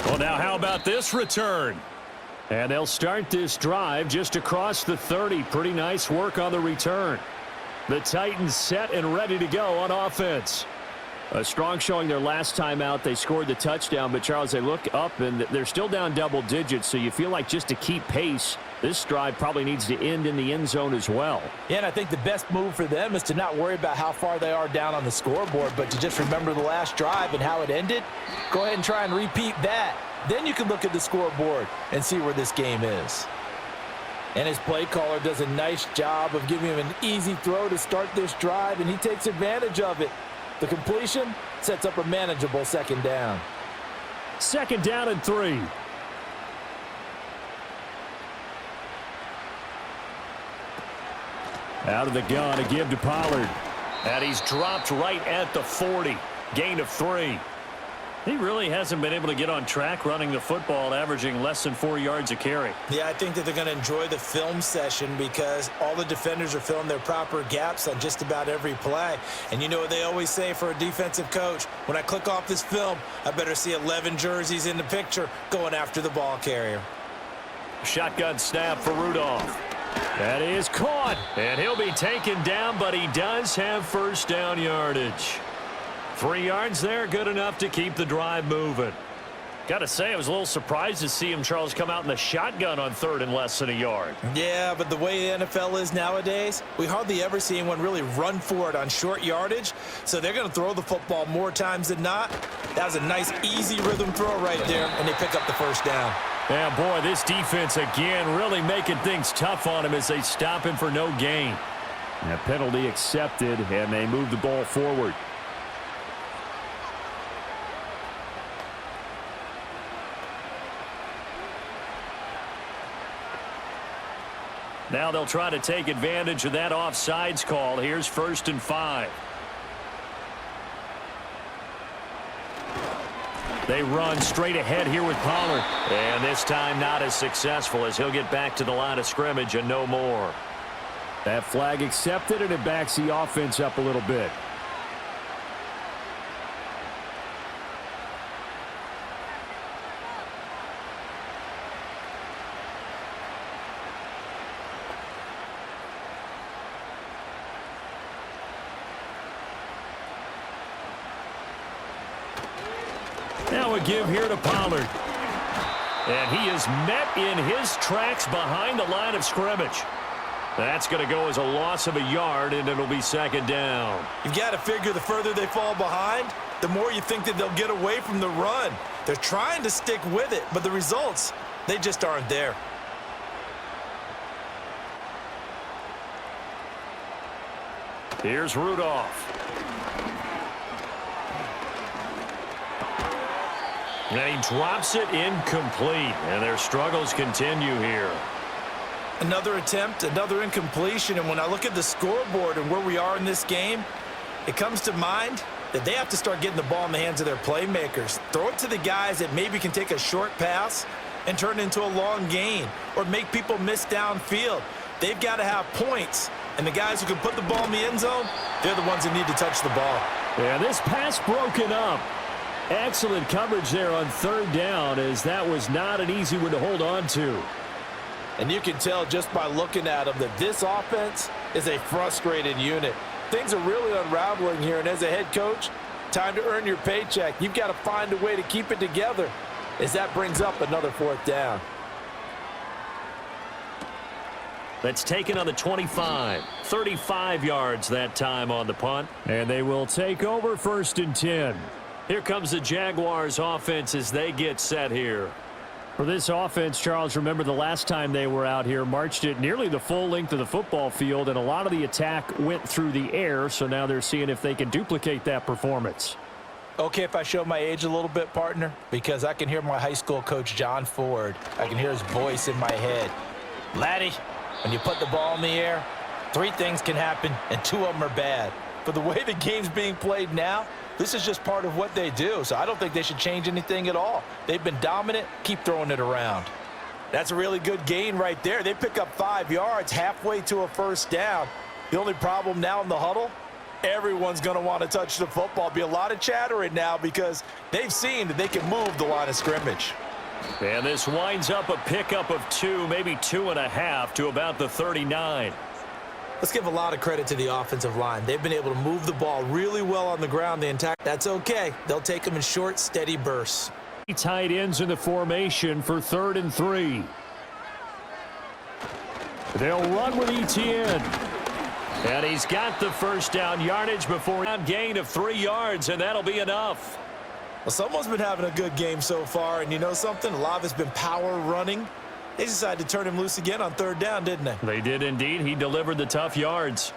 Well, now how about this return? And they'll start this drive just across the 30. Pretty nice work on the return. The Titans set and ready to go on offense. A strong showing their last time out. They scored the touchdown, but, Charles, they look up, and they're still down double digits, so you feel like just to keep pace, this drive probably needs to end in the end zone as well. Yeah, and I think the best move for them is to not worry about how far they are down on the scoreboard, but to just remember the last drive and how it ended. Go ahead and try and repeat that. Then you can look at the scoreboard and see where this game is. And his play caller does a nice job of giving him an easy throw to start this drive, and he takes advantage of it. The completion sets up a manageable second down. Second down and 3. Out of the gun, a give to Pollard. And he's dropped right at the 40. Gain of 3. He really hasn't been able to get on track running the football, averaging less than 4 yards a carry. Yeah, I think that they're going to enjoy the film session because all the defenders are filling their proper gaps on just about every play. And you know what they always say for a defensive coach? When I click off this film, I better see 11 jerseys in the picture going after the ball carrier. Shotgun snap for Rudolph. That is caught, and he'll be taken down, but he does have first down yardage. 3 yards there, good enough to keep the drive moving. Got to say, I was a little surprised to see him, Charles, come out in the shotgun on third and less than a yard. Yeah, but the way the NFL is nowadays, we hardly ever see anyone really run for it on short yardage, so they're going to throw the football more times than not. That was a nice, easy rhythm throw right there, and they pick up the first down. Yeah, boy, this defense again really making things tough on him as they stop him for no gain. And a penalty accepted, and they move the ball forward. Now they'll try to take advantage of that offsides call. Here's 1st and 5. They run straight ahead here with Pollard. And this time not as successful as he'll get back to the line of scrimmage and no more. That flag accepted, and it backs the offense up a little bit. Now a give here to Pollard. And he is met in his tracks behind the line of scrimmage. That's going to go as a loss of a yard, and it'll be second down. You've got to figure the further they fall behind, the more you think that they'll get away from the run. They're trying to stick with it, but the results, they just aren't there. Here's Rudolph. And he drops it incomplete, and their struggles continue here. Another attempt, another incompletion, and when I look at the scoreboard and where we are in this game, it comes to mind that they have to start getting the ball in the hands of their playmakers. Throw it to the guys that maybe can take a short pass and turn it into a long gain or make people miss downfield. They've got to have points, and the guys who can put the ball in the end zone, they're the ones that need to touch the ball. Yeah, this pass broken up. Excellent coverage there on third down, as that was not an easy one to hold on to. And you can tell just by looking at them that this offense is a frustrated unit. Things are really unraveling here, and as a head coach, time to earn your paycheck. You've got to find a way to keep it together as that brings up another 4th down. That's taken on the 25. 35 yards that time on the punt. And they will take over 1st and 10. Here comes the Jaguars offense as they get set here. For this offense, Charles, remember the last time they were out here, marched it nearly the full length of the football field, and a lot of the attack went through the air, so now they're seeing if they can duplicate that performance. Okay, if I show my age a little bit, partner, because I can hear my high school coach, John Ford. I can hear his voice in my head. Laddie, when you put the ball in the air, 3 things can happen, and 2 of them are bad. For the way the game's being played now, this is just part of what they do, so I don't think they should change anything at all. They've been dominant. Keep throwing it around. That's a really good gain right there. They pick up 5 yards halfway to a first down. The only problem now in the huddle, everyone's going to want to touch the football. Be a lot of chattering now because they've seen that they can move the line of scrimmage. And this winds up a pickup of 2, maybe 2.5 to about the 39. Let's give a lot of credit to the offensive line. They've been able to move the ball really well on the ground the entire. That's okay. They'll take them in short, steady bursts. Tight ends in the formation for 3rd and 3. They'll run with Etienne. And he's got the first down yardage before a gain of 3 yards, and that'll be enough. Well, someone's been having a good game so far, and you know something? A lot of it's been power running. They decided to turn him loose again on 3rd down, didn't they? They did indeed. He delivered the tough yards.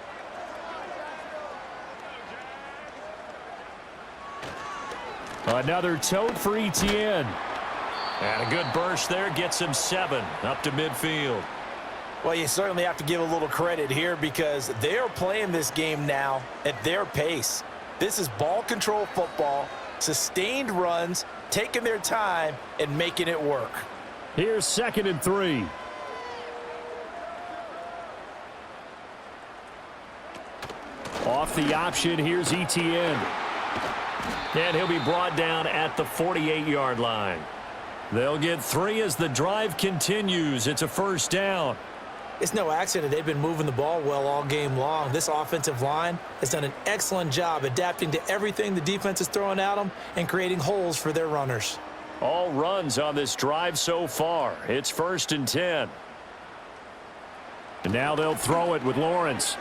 Another tote for Etienne. And a good burst there gets him 7 up to midfield. Well, you certainly have to give a little credit here because they are playing this game now at their pace. This is ball control football, sustained runs, taking their time and making it work. Here's 2nd and 3. Off the option, here's Etienne. And he'll be brought down at the 48-yard line. They'll get 3 as the drive continues. It's a first down. It's no accident they've been moving the ball well all game long. This offensive line has done an excellent job adapting to everything the defense is throwing at them and creating holes for their runners. All runs on this drive so far. It's 1st and 10. And now they'll throw it with Lawrence.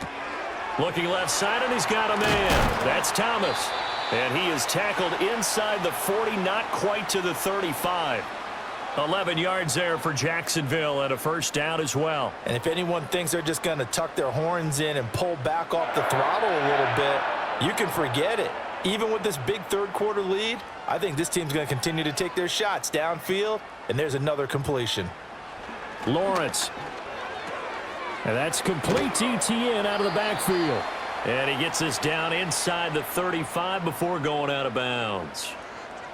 Looking left side, and he's got a man. That's Thomas. And he is tackled inside the 40, not quite to the 35. 11 yards there for Jacksonville and a first down as well. And if anyone thinks they're just going to tuck their horns in and pull back off the throttle a little bit, you can forget it. Even with this big third-quarter lead, I think this team's going to continue to take their shots downfield, and there's another completion. Lawrence. And that's complete to Etienne out of the backfield. And he gets this down inside the 35 before going out of bounds.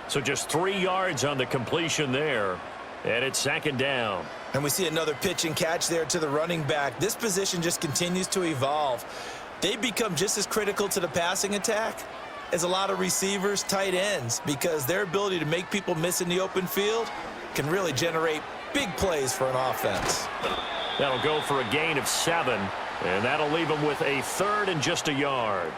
So just 3 yards on the completion there. And it's 2nd down. And we see another pitch and catch there to the running back. This position just continues to evolve. They become just as critical to the passing attack as a lot of receivers, tight ends, because their ability to make people miss in the open field can really generate big plays for an offense. That'll go for a gain of 7. And that'll leave them with a 3rd and just a yard.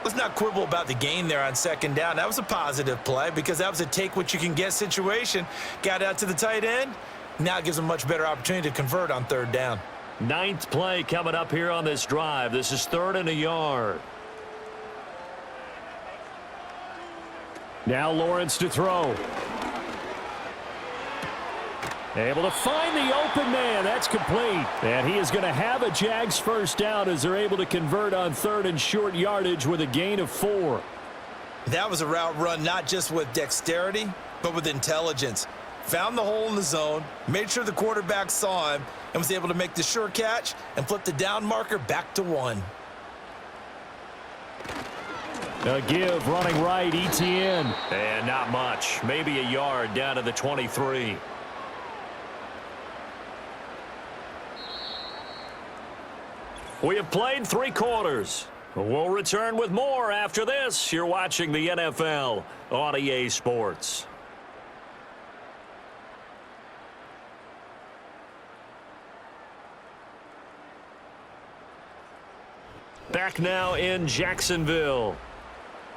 Let's not quibble about the gain there on 2nd down. That was a positive play because that was a take-what-you-can-get situation. Got out to the tight end. Now it gives them a much better opportunity to convert on 3rd down. 9th play coming up here on this drive. This is 3rd and a yard. Now Lawrence to throw. Able to find the open man. That's complete. And he is going to have a Jags first down as they're able to convert on 3rd and short yardage with a gain of 4. That was a route run not just with dexterity, but with intelligence. Found the hole in the zone, made sure the quarterback saw him, and was able to make the sure catch and flip the down marker back to 1. A give running right, Etienne. And not much. Maybe a yard down to the 23. We have played 3 quarters. We'll return with more after this. You're watching the NFL on EA Sports. Back now in Jacksonville.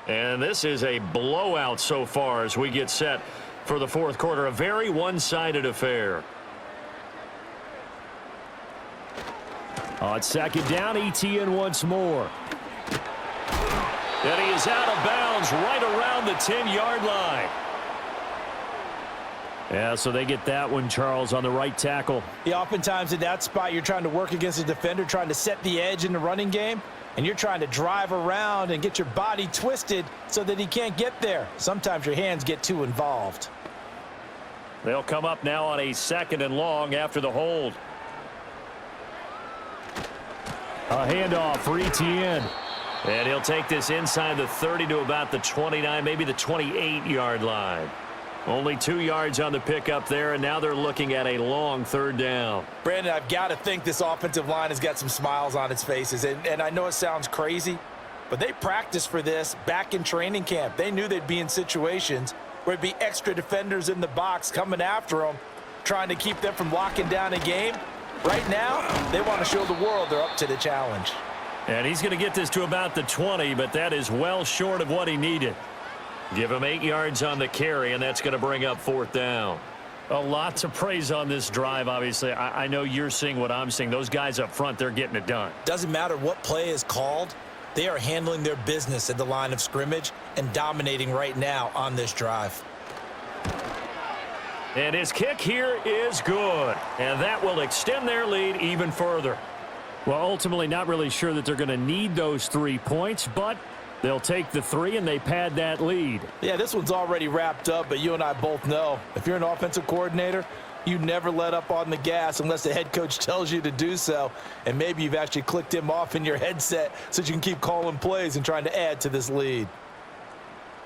And this is a blowout so far as we get set for the 4th quarter. A very one-sided affair. On 2nd down, Etienne once more. And he is out of bounds right around the 10-yard line. Yeah, so they get that one, Charles, on the right tackle. Yeah, oftentimes in that spot, you're trying to work against a defender, trying to set the edge in the running game, and you're trying to drive around and get your body twisted so that he can't get there. Sometimes your hands get too involved. They'll come up now on a 2nd and long after the hold. A handoff for Etienne. And he'll take this inside the 30 to about the 29, maybe the 28-yard line. Only 2 yards on the pickup there, and now they're looking at a long third down. Brandon, I've got to think this offensive line has got some smiles on its faces. And I know it sounds crazy, but they practiced for this back in training camp. They knew they'd be in situations where it'd be extra defenders in the box coming after them, trying to keep them from locking down a game. Right now, they want to show the world they're up to the challenge. And he's going to get this to about the 20, but that is well short of what he needed. Give him 8 yards on the carry, and that's going to bring up 4th down. A lot to praise on this drive, obviously. I know you're seeing what I'm seeing. Those guys up front, they're getting it done. Doesn't matter what play is called. They are handling their business at the line of scrimmage and dominating right now on this drive. And his kick here is good. And that will extend their lead even further. Well, ultimately, not really sure that they're going to need those 3 points, but they'll take the 3 and they pad that lead. Yeah, this one's already wrapped up, but you and I both know if you're an offensive coordinator, you never let up on the gas unless the head coach tells you to do so. And maybe you've actually clicked him off in your headset so you can keep calling plays and trying to add to this lead.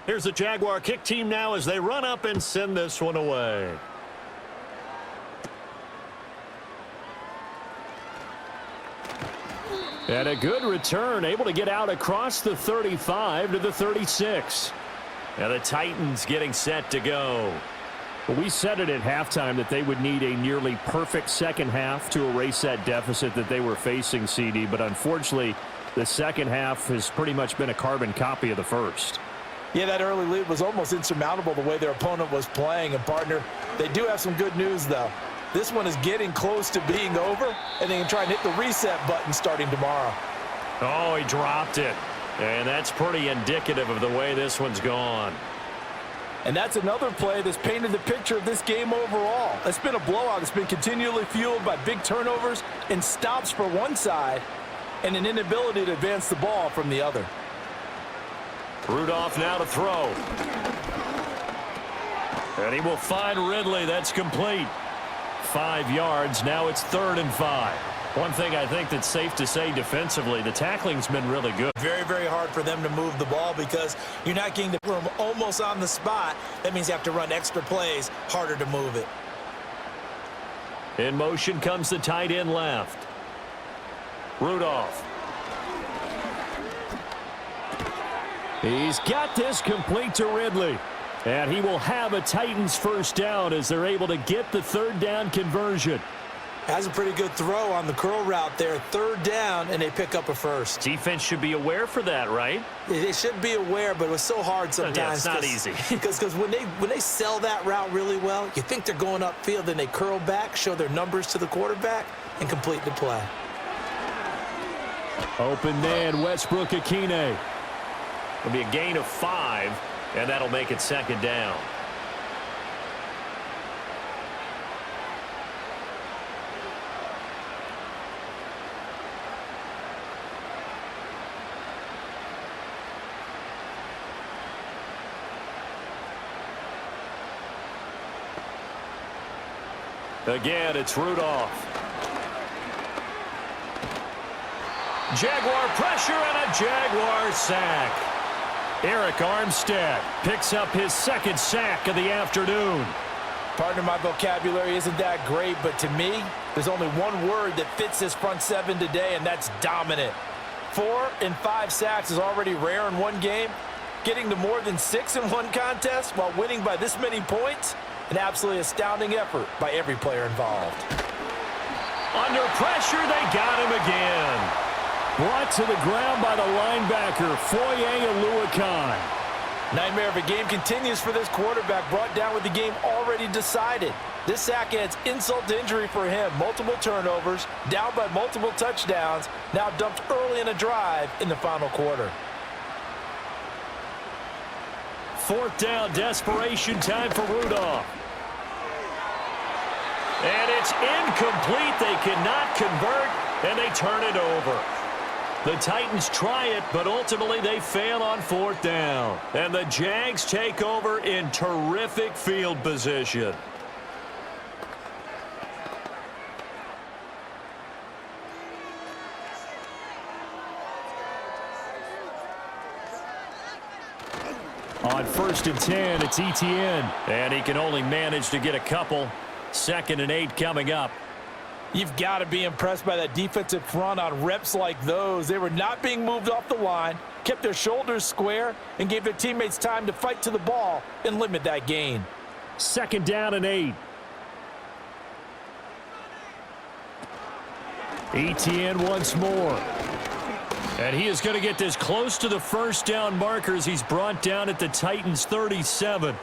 Here's the Jaguar kick team now as they run up and send this one away. And a good return, able to get out across the 35 to the 36. And the Titans getting set to go. Well, we said it at halftime that they would need a nearly perfect second half to erase that deficit that they were facing, CD. But unfortunately, the second half has pretty much been a carbon copy of the first. Yeah, that early lead was almost insurmountable the way their opponent was playing. And, partner, they do have some good news, though. This one is getting close to being over, and they can try and hit the reset button starting tomorrow. Oh, he dropped it. And that's pretty indicative of the way this one's gone. And that's another play that's painted the picture of this game overall. It's been a blowout. It's been continually fueled by big turnovers and stops for one side and an inability to advance the ball from the other. Rudolph now to throw. And he will find Ridley. That's complete. 5 yards. Now it's 3rd and 5. One thing I think that's safe to say defensively, the tackling's been really good. Very, very hard for them to move the ball because you're not getting the room almost on the spot. That means you have to run extra plays, harder to move it. In motion comes the tight end left. Rudolph. He's got this complete to Ridley. And he will have a Titans first down as they're able to get the 3rd down conversion. Has a pretty good throw on the curl route there. 3rd down, and they pick up a first. Defense should be aware for that, right? They should be aware, but it was so hard sometimes. Yeah, it's not easy. Because when they sell that route really well, you think they're going upfield, then they curl back, show their numbers to the quarterback, and complete the play. Open man, Westbrook-Akine. It'll be a gain of 5, and that'll make it 2nd down. Again, it's Rudolph. Jaguar pressure and a Jaguar sack. Eric Armstead picks up his 2nd sack of the afternoon. Partner, my vocabulary isn't that great, but to me, there's only one word that fits this front 7 today, and that's dominant. 4 and 5 sacks is already rare in one game. Getting to more than 6 in one contest while winning by this many points, an absolutely astounding effort by every player involved. Under pressure, they got him again. Brought to the ground by the linebacker, Foye Oluokun. Nightmare of a game continues for this quarterback, brought down with the game already decided. This sack adds insult to injury for him. Multiple turnovers, down by multiple touchdowns, now dumped early in a drive in the final quarter. 4th down, desperation time for Rudolph. And it's incomplete. They cannot convert, and they turn it over. The Titans try it, but ultimately they fail on 4th down. And the Jags take over in terrific field position. On 1st and 10, it's ETN. And he can only manage to get a couple. 2nd and 8 coming up. You've got to be impressed by that defensive front on reps like those. They were not being moved off the line, kept their shoulders square, and gave their teammates time to fight to the ball and limit that gain. 2nd down and 8. ETN once more. And he is going to get this close to the first down markers. He's brought down at the Titans' 37.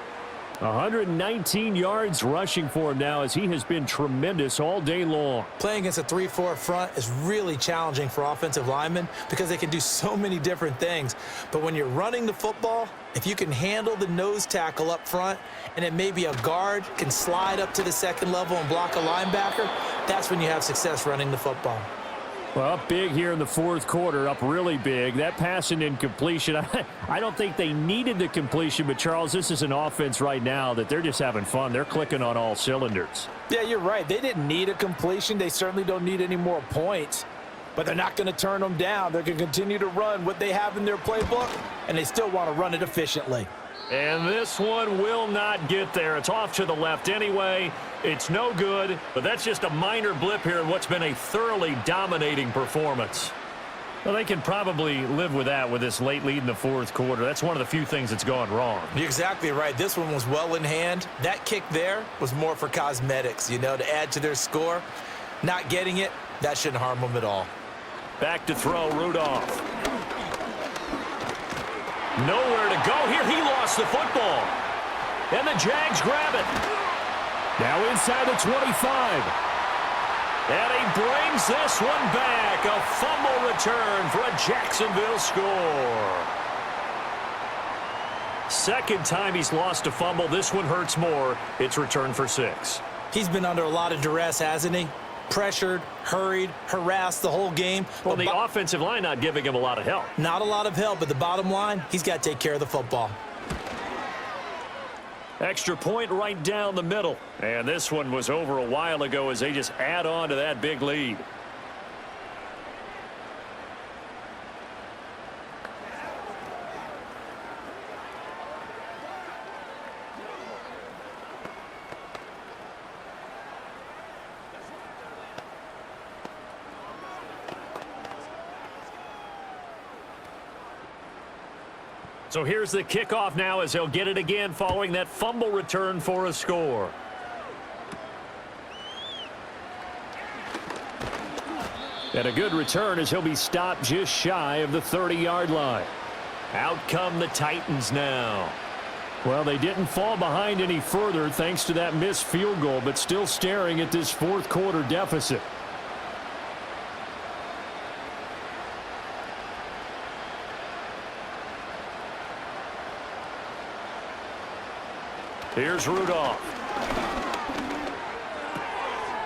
119 yards rushing for him now as he has been tremendous all day long. Playing against a 3-4 front is really challenging for offensive linemen because they can do so many different things. But when you're running the football, if you can handle the nose tackle up front and it may be a guard can slide up to the second level and block a linebacker, that's when you have success running the football. Well, up big here in the 4th quarter, up really big. That pass and incompletion, I don't think they needed the completion, but Charles, this is an offense right now that they're just having fun. They're clicking on all cylinders. Yeah, you're right. They didn't need a completion. They certainly don't need any more points, but they're not going to turn them down. They're going to continue to run what they have in their playbook, and they still want to run it efficiently. And this one will not get there. It's off to the left anyway. It's no good, but that's just a minor blip here in what's been a thoroughly dominating performance. Well, they can probably live with that with this late lead in the 4th quarter. That's one of the few things that's gone wrong. You're exactly right. This one was well in hand. That kick there was more for cosmetics, to add to their score. Not getting it, that shouldn't harm them at all. Back to throw, Rudolph. Nowhere to go here. He lost the football. And the Jags grab it. Now inside the 25. And he brings this one back. A fumble return for a Jacksonville score. 2nd time he's lost a fumble. This one hurts more. It's returned for 6. He's been under a lot of duress, hasn't he? Pressured, hurried, harassed the whole game. Well, the offensive line not giving him a lot of help. Not a lot of help, but the bottom line, he's got to take care of the football. Extra point right down the middle. And this one was over a while ago as they just add on to that big lead. So here's the kickoff now as he'll get it again following that fumble return for a score. And a good return as he'll be stopped just shy of the 30-yard line. Out come the Titans now. Well, they didn't fall behind any further thanks to that missed field goal, but still staring at this 4th quarter deficit. Here's Rudolph.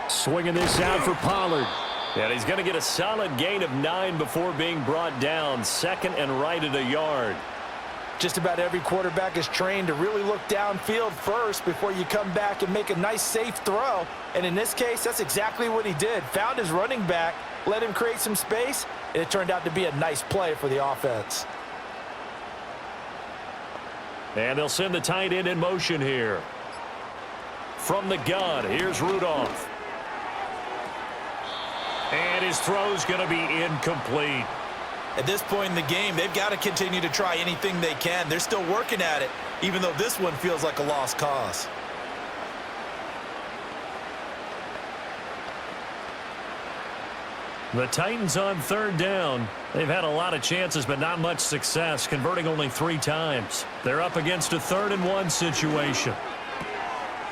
Swinging this out for Pollard. And he's going to get a solid gain of 9 before being brought down. 2nd and right at a yard. Just about every quarterback is trained to really look downfield first before you come back and make a nice, safe throw. And in this case, that's exactly what he did. Found his running back, let him create some space, and it turned out to be a nice play for the offense. And they'll send the tight end in motion here. From the gun, here's Rudolph. And his throw's going to be incomplete. At this point in the game, they've got to continue to try anything they can. They're still working at it, even though this one feels like a lost cause. The Titans on 3rd down. They've had a lot of chances, but not much success, converting only 3 times. They're up against a 3rd and 1 situation.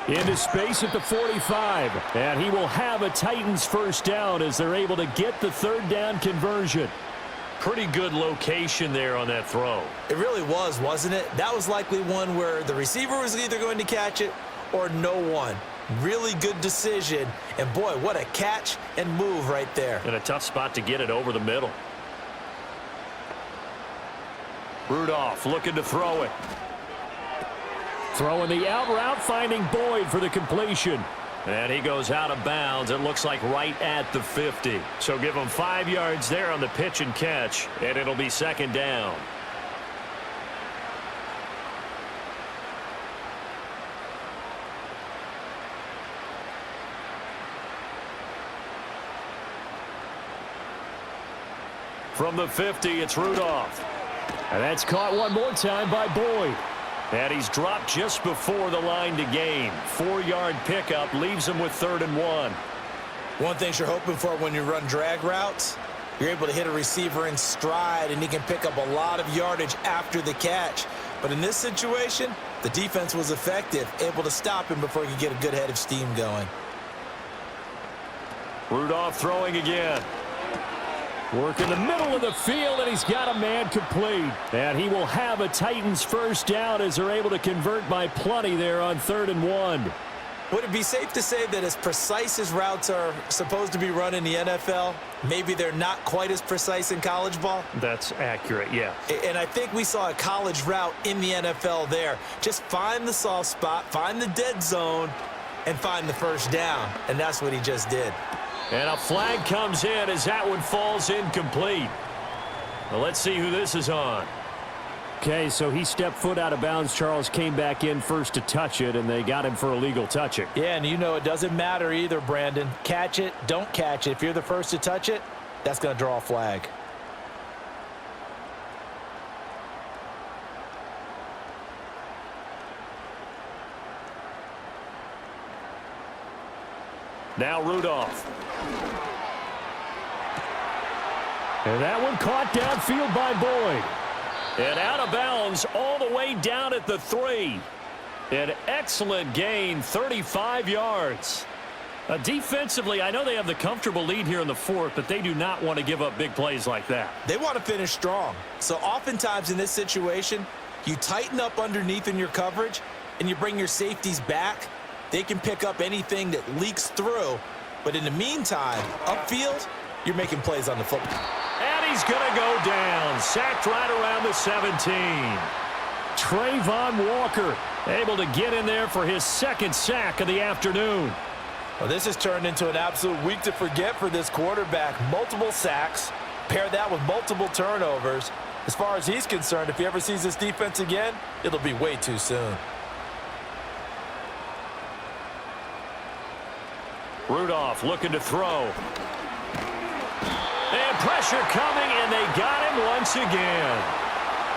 Into space at the 45, and he will have a Titans first down as they're able to get the 3rd down conversion. Pretty good location there on that throw. It really was, wasn't it? That was likely one where the receiver was either going to catch it or no one. Really good decision, and boy, what a catch and move right there. And a tough spot to get it over the middle. Rudolph looking to throw it. Throwing the out route, finding Boyd for the completion. And he goes out of bounds, it looks like right at the 50. So give him 5 yards there on the pitch and catch, and it'll be 2nd down. From the 50, it's Rudolph. And that's caught one more time by Boyd. And he's dropped just before the line to gain. 4-yard pickup leaves him with 3rd and 1. One thing you're hoping for when you run drag routes, you're able to hit a receiver in stride, and he can pick up a lot of yardage after the catch. But in this situation, the defense was effective, able to stop him before he could get a good head of steam going. Rudolph throwing again. Work in the middle of the field, and he's got a man complete. And he will have a Titans first down as they're able to convert by plenty there on 3rd and 1. Would it be safe to say that as precise as routes are supposed to be run in the NFL, maybe they're not quite as precise in college ball? That's accurate, yeah. And I think we saw a college route in the NFL there. Just find the soft spot, find the dead zone, and find the first down. And that's what he just did. And a flag comes in as that one falls incomplete. Well, let's see who this is on. Okay, so he stepped foot out of bounds. Charles came back in first to touch it, and they got him for illegal touching. Yeah, and you know it doesn't matter either, Brandon. Catch it, don't catch it. If you're the first to touch it, that's going to draw a flag. Now Rudolph. And that one caught downfield by Boyd. And out of bounds all the way down at the 3. An excellent gain, 35 yards. Defensively, I know they have the comfortable lead here in the 4th, but they do not want to give up big plays like that. They want to finish strong. So oftentimes in this situation, you tighten up underneath in your coverage, and you bring your safeties back. They can pick up anything that leaks through. But in the meantime, upfield, you're making plays on the football. And he's going to go down. Sacked right around the 17. Trayvon Walker able to get in there for his 2nd sack of the afternoon. Well, this has turned into an absolute week to forget for this quarterback. Multiple sacks. Pair that with multiple turnovers. As far as he's concerned, if he ever sees this defense again, it'll be way too soon. Rudolph looking to throw. And pressure coming, and they got him once again.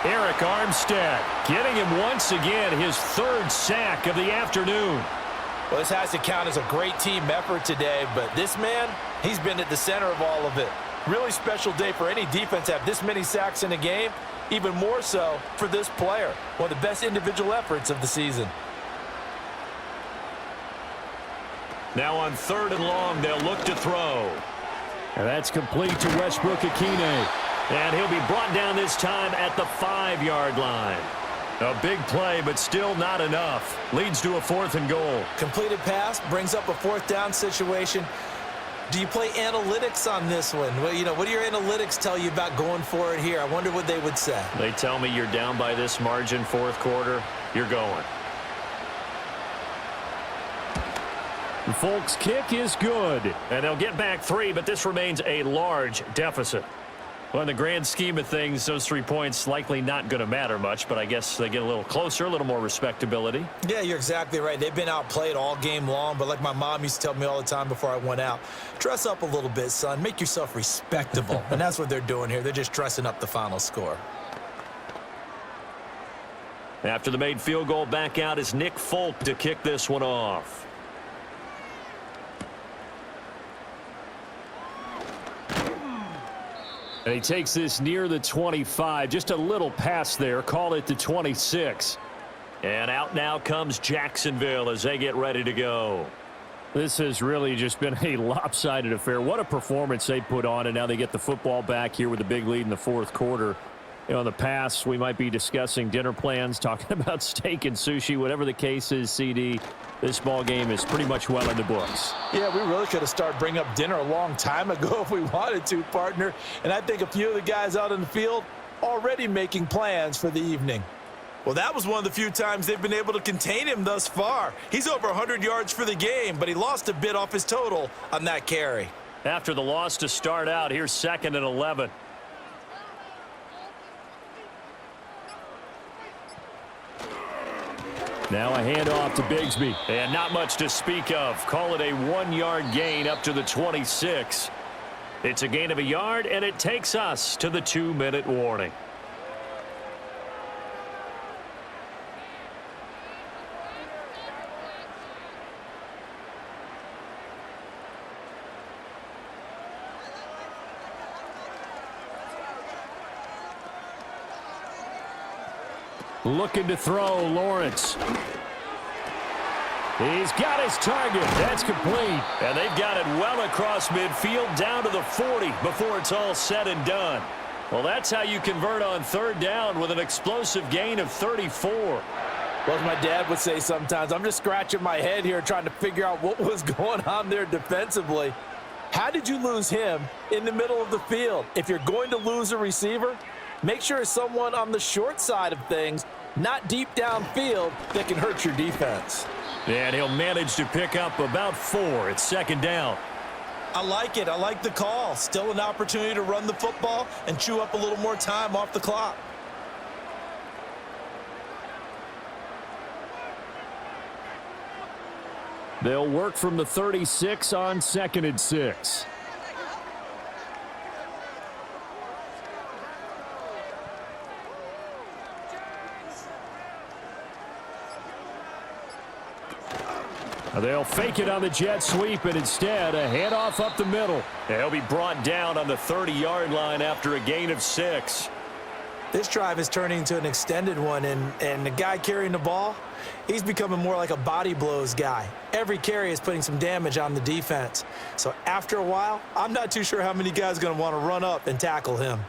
Eric Armstead getting him once again his 3rd sack of the afternoon. Well, this has to count as a great team effort today, but this man, he's been at the center of all of it. Really special day for any defense to have this many sacks in a game, even more so for this player. One of the best individual efforts of the season. Now on 3rd and long, they'll look to throw. And that's complete to Westbrook-Ikhine. And he'll be brought down this time at the 5-yard line. A big play, but still not enough. Leads to a 4th and goal. Completed pass brings up a 4th down situation. Do you play analytics on this one? Well, you know, what do your analytics tell you about going for it here? I wonder what they would say. They tell me you're down by this margin 4th quarter, you're going. The Folks' kick is good. And they'll get back 3, but this remains a large deficit. Well, in the grand scheme of things, those 3 points likely not going to matter much, but I guess they get a little closer, a little more respectability. Yeah, you're exactly right. They've been outplayed all game long, but like my mom used to tell me all the time before I went out, dress up a little bit, son. Make yourself respectable. And that's what they're doing here. They're just dressing up the final score. After the made field goal, back out is Nick Folk to kick this one off. And he takes this near the 25. Just a little pass there. Call it the 26. And out now comes Jacksonville as they get ready to go. This has really just been a lopsided affair. What a performance they put on, and now they get the football back here with a big lead in the 4th quarter. You know, in the past, we might be discussing dinner plans, talking about steak and sushi, whatever the case is, CD. This ball game is pretty much well in the books. Yeah, we really could have started bringing up dinner a long time ago if we wanted to, partner. And I think a few of the guys out in the field already making plans for the evening. Well, that was one of the few times they've been able to contain him thus far. He's over 100 yards for the game, but he lost a bit off his total on that carry. After the loss to start out, here's 2nd and 11. Now a handoff to Bigsby. And not much to speak of. Call it a 1-yard gain up to the 26. It's a gain of a yard, and it takes us to the 2-minute warning. Looking to throw, Lawrence. He's got his target. That's complete. And they've got it well across midfield down to the 40 before it's all said and done. Well, that's how you convert on third down with an explosive gain of 34. Well, as my dad would say sometimes, I'm just scratching my head here trying to figure out what was going on there defensively. How did you lose him in the middle of the field? If you're going to lose a receiver, make sure it's someone on the short side of things, not deep downfield, that can hurt your defense. And he'll manage to pick up about 4 at second down. I like it. I like the call. Still an opportunity to run the football and chew up a little more time off the clock. They'll work from the 36 on 2nd and 6. They'll fake it on the jet sweep, and instead a handoff up the middle. He'll be brought down on the 30-yard line after a gain of 6. This drive is turning into an extended one, and the guy carrying the ball, he's becoming more like a body blows guy. Every carry is putting some damage on the defense. So after a while, I'm not too sure how many guys are going to want to run up and tackle him.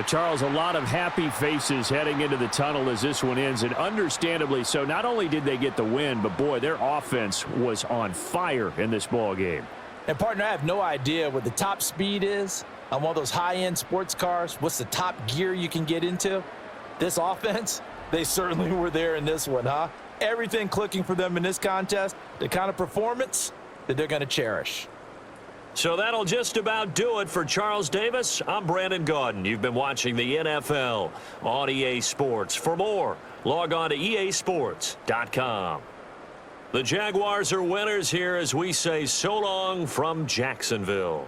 Charles, a lot of happy faces heading into the tunnel as this one ends, and understandably so. Not only did they get the win, but, boy, their offense was on fire in this ball game. And, partner, I have no idea what the top speed is on one of those high-end sports cars. What's the top gear you can get into? This offense, they certainly were there in this one, huh? Everything clicking for them in this contest, the kind of performance that they're going to cherish. So that'll just about do it for Charles Davis. I'm Brandon Gaudin. You've been watching the NFL on EA Sports. For more, log on to easports.com. The Jaguars are winners here as we say so long from Jacksonville.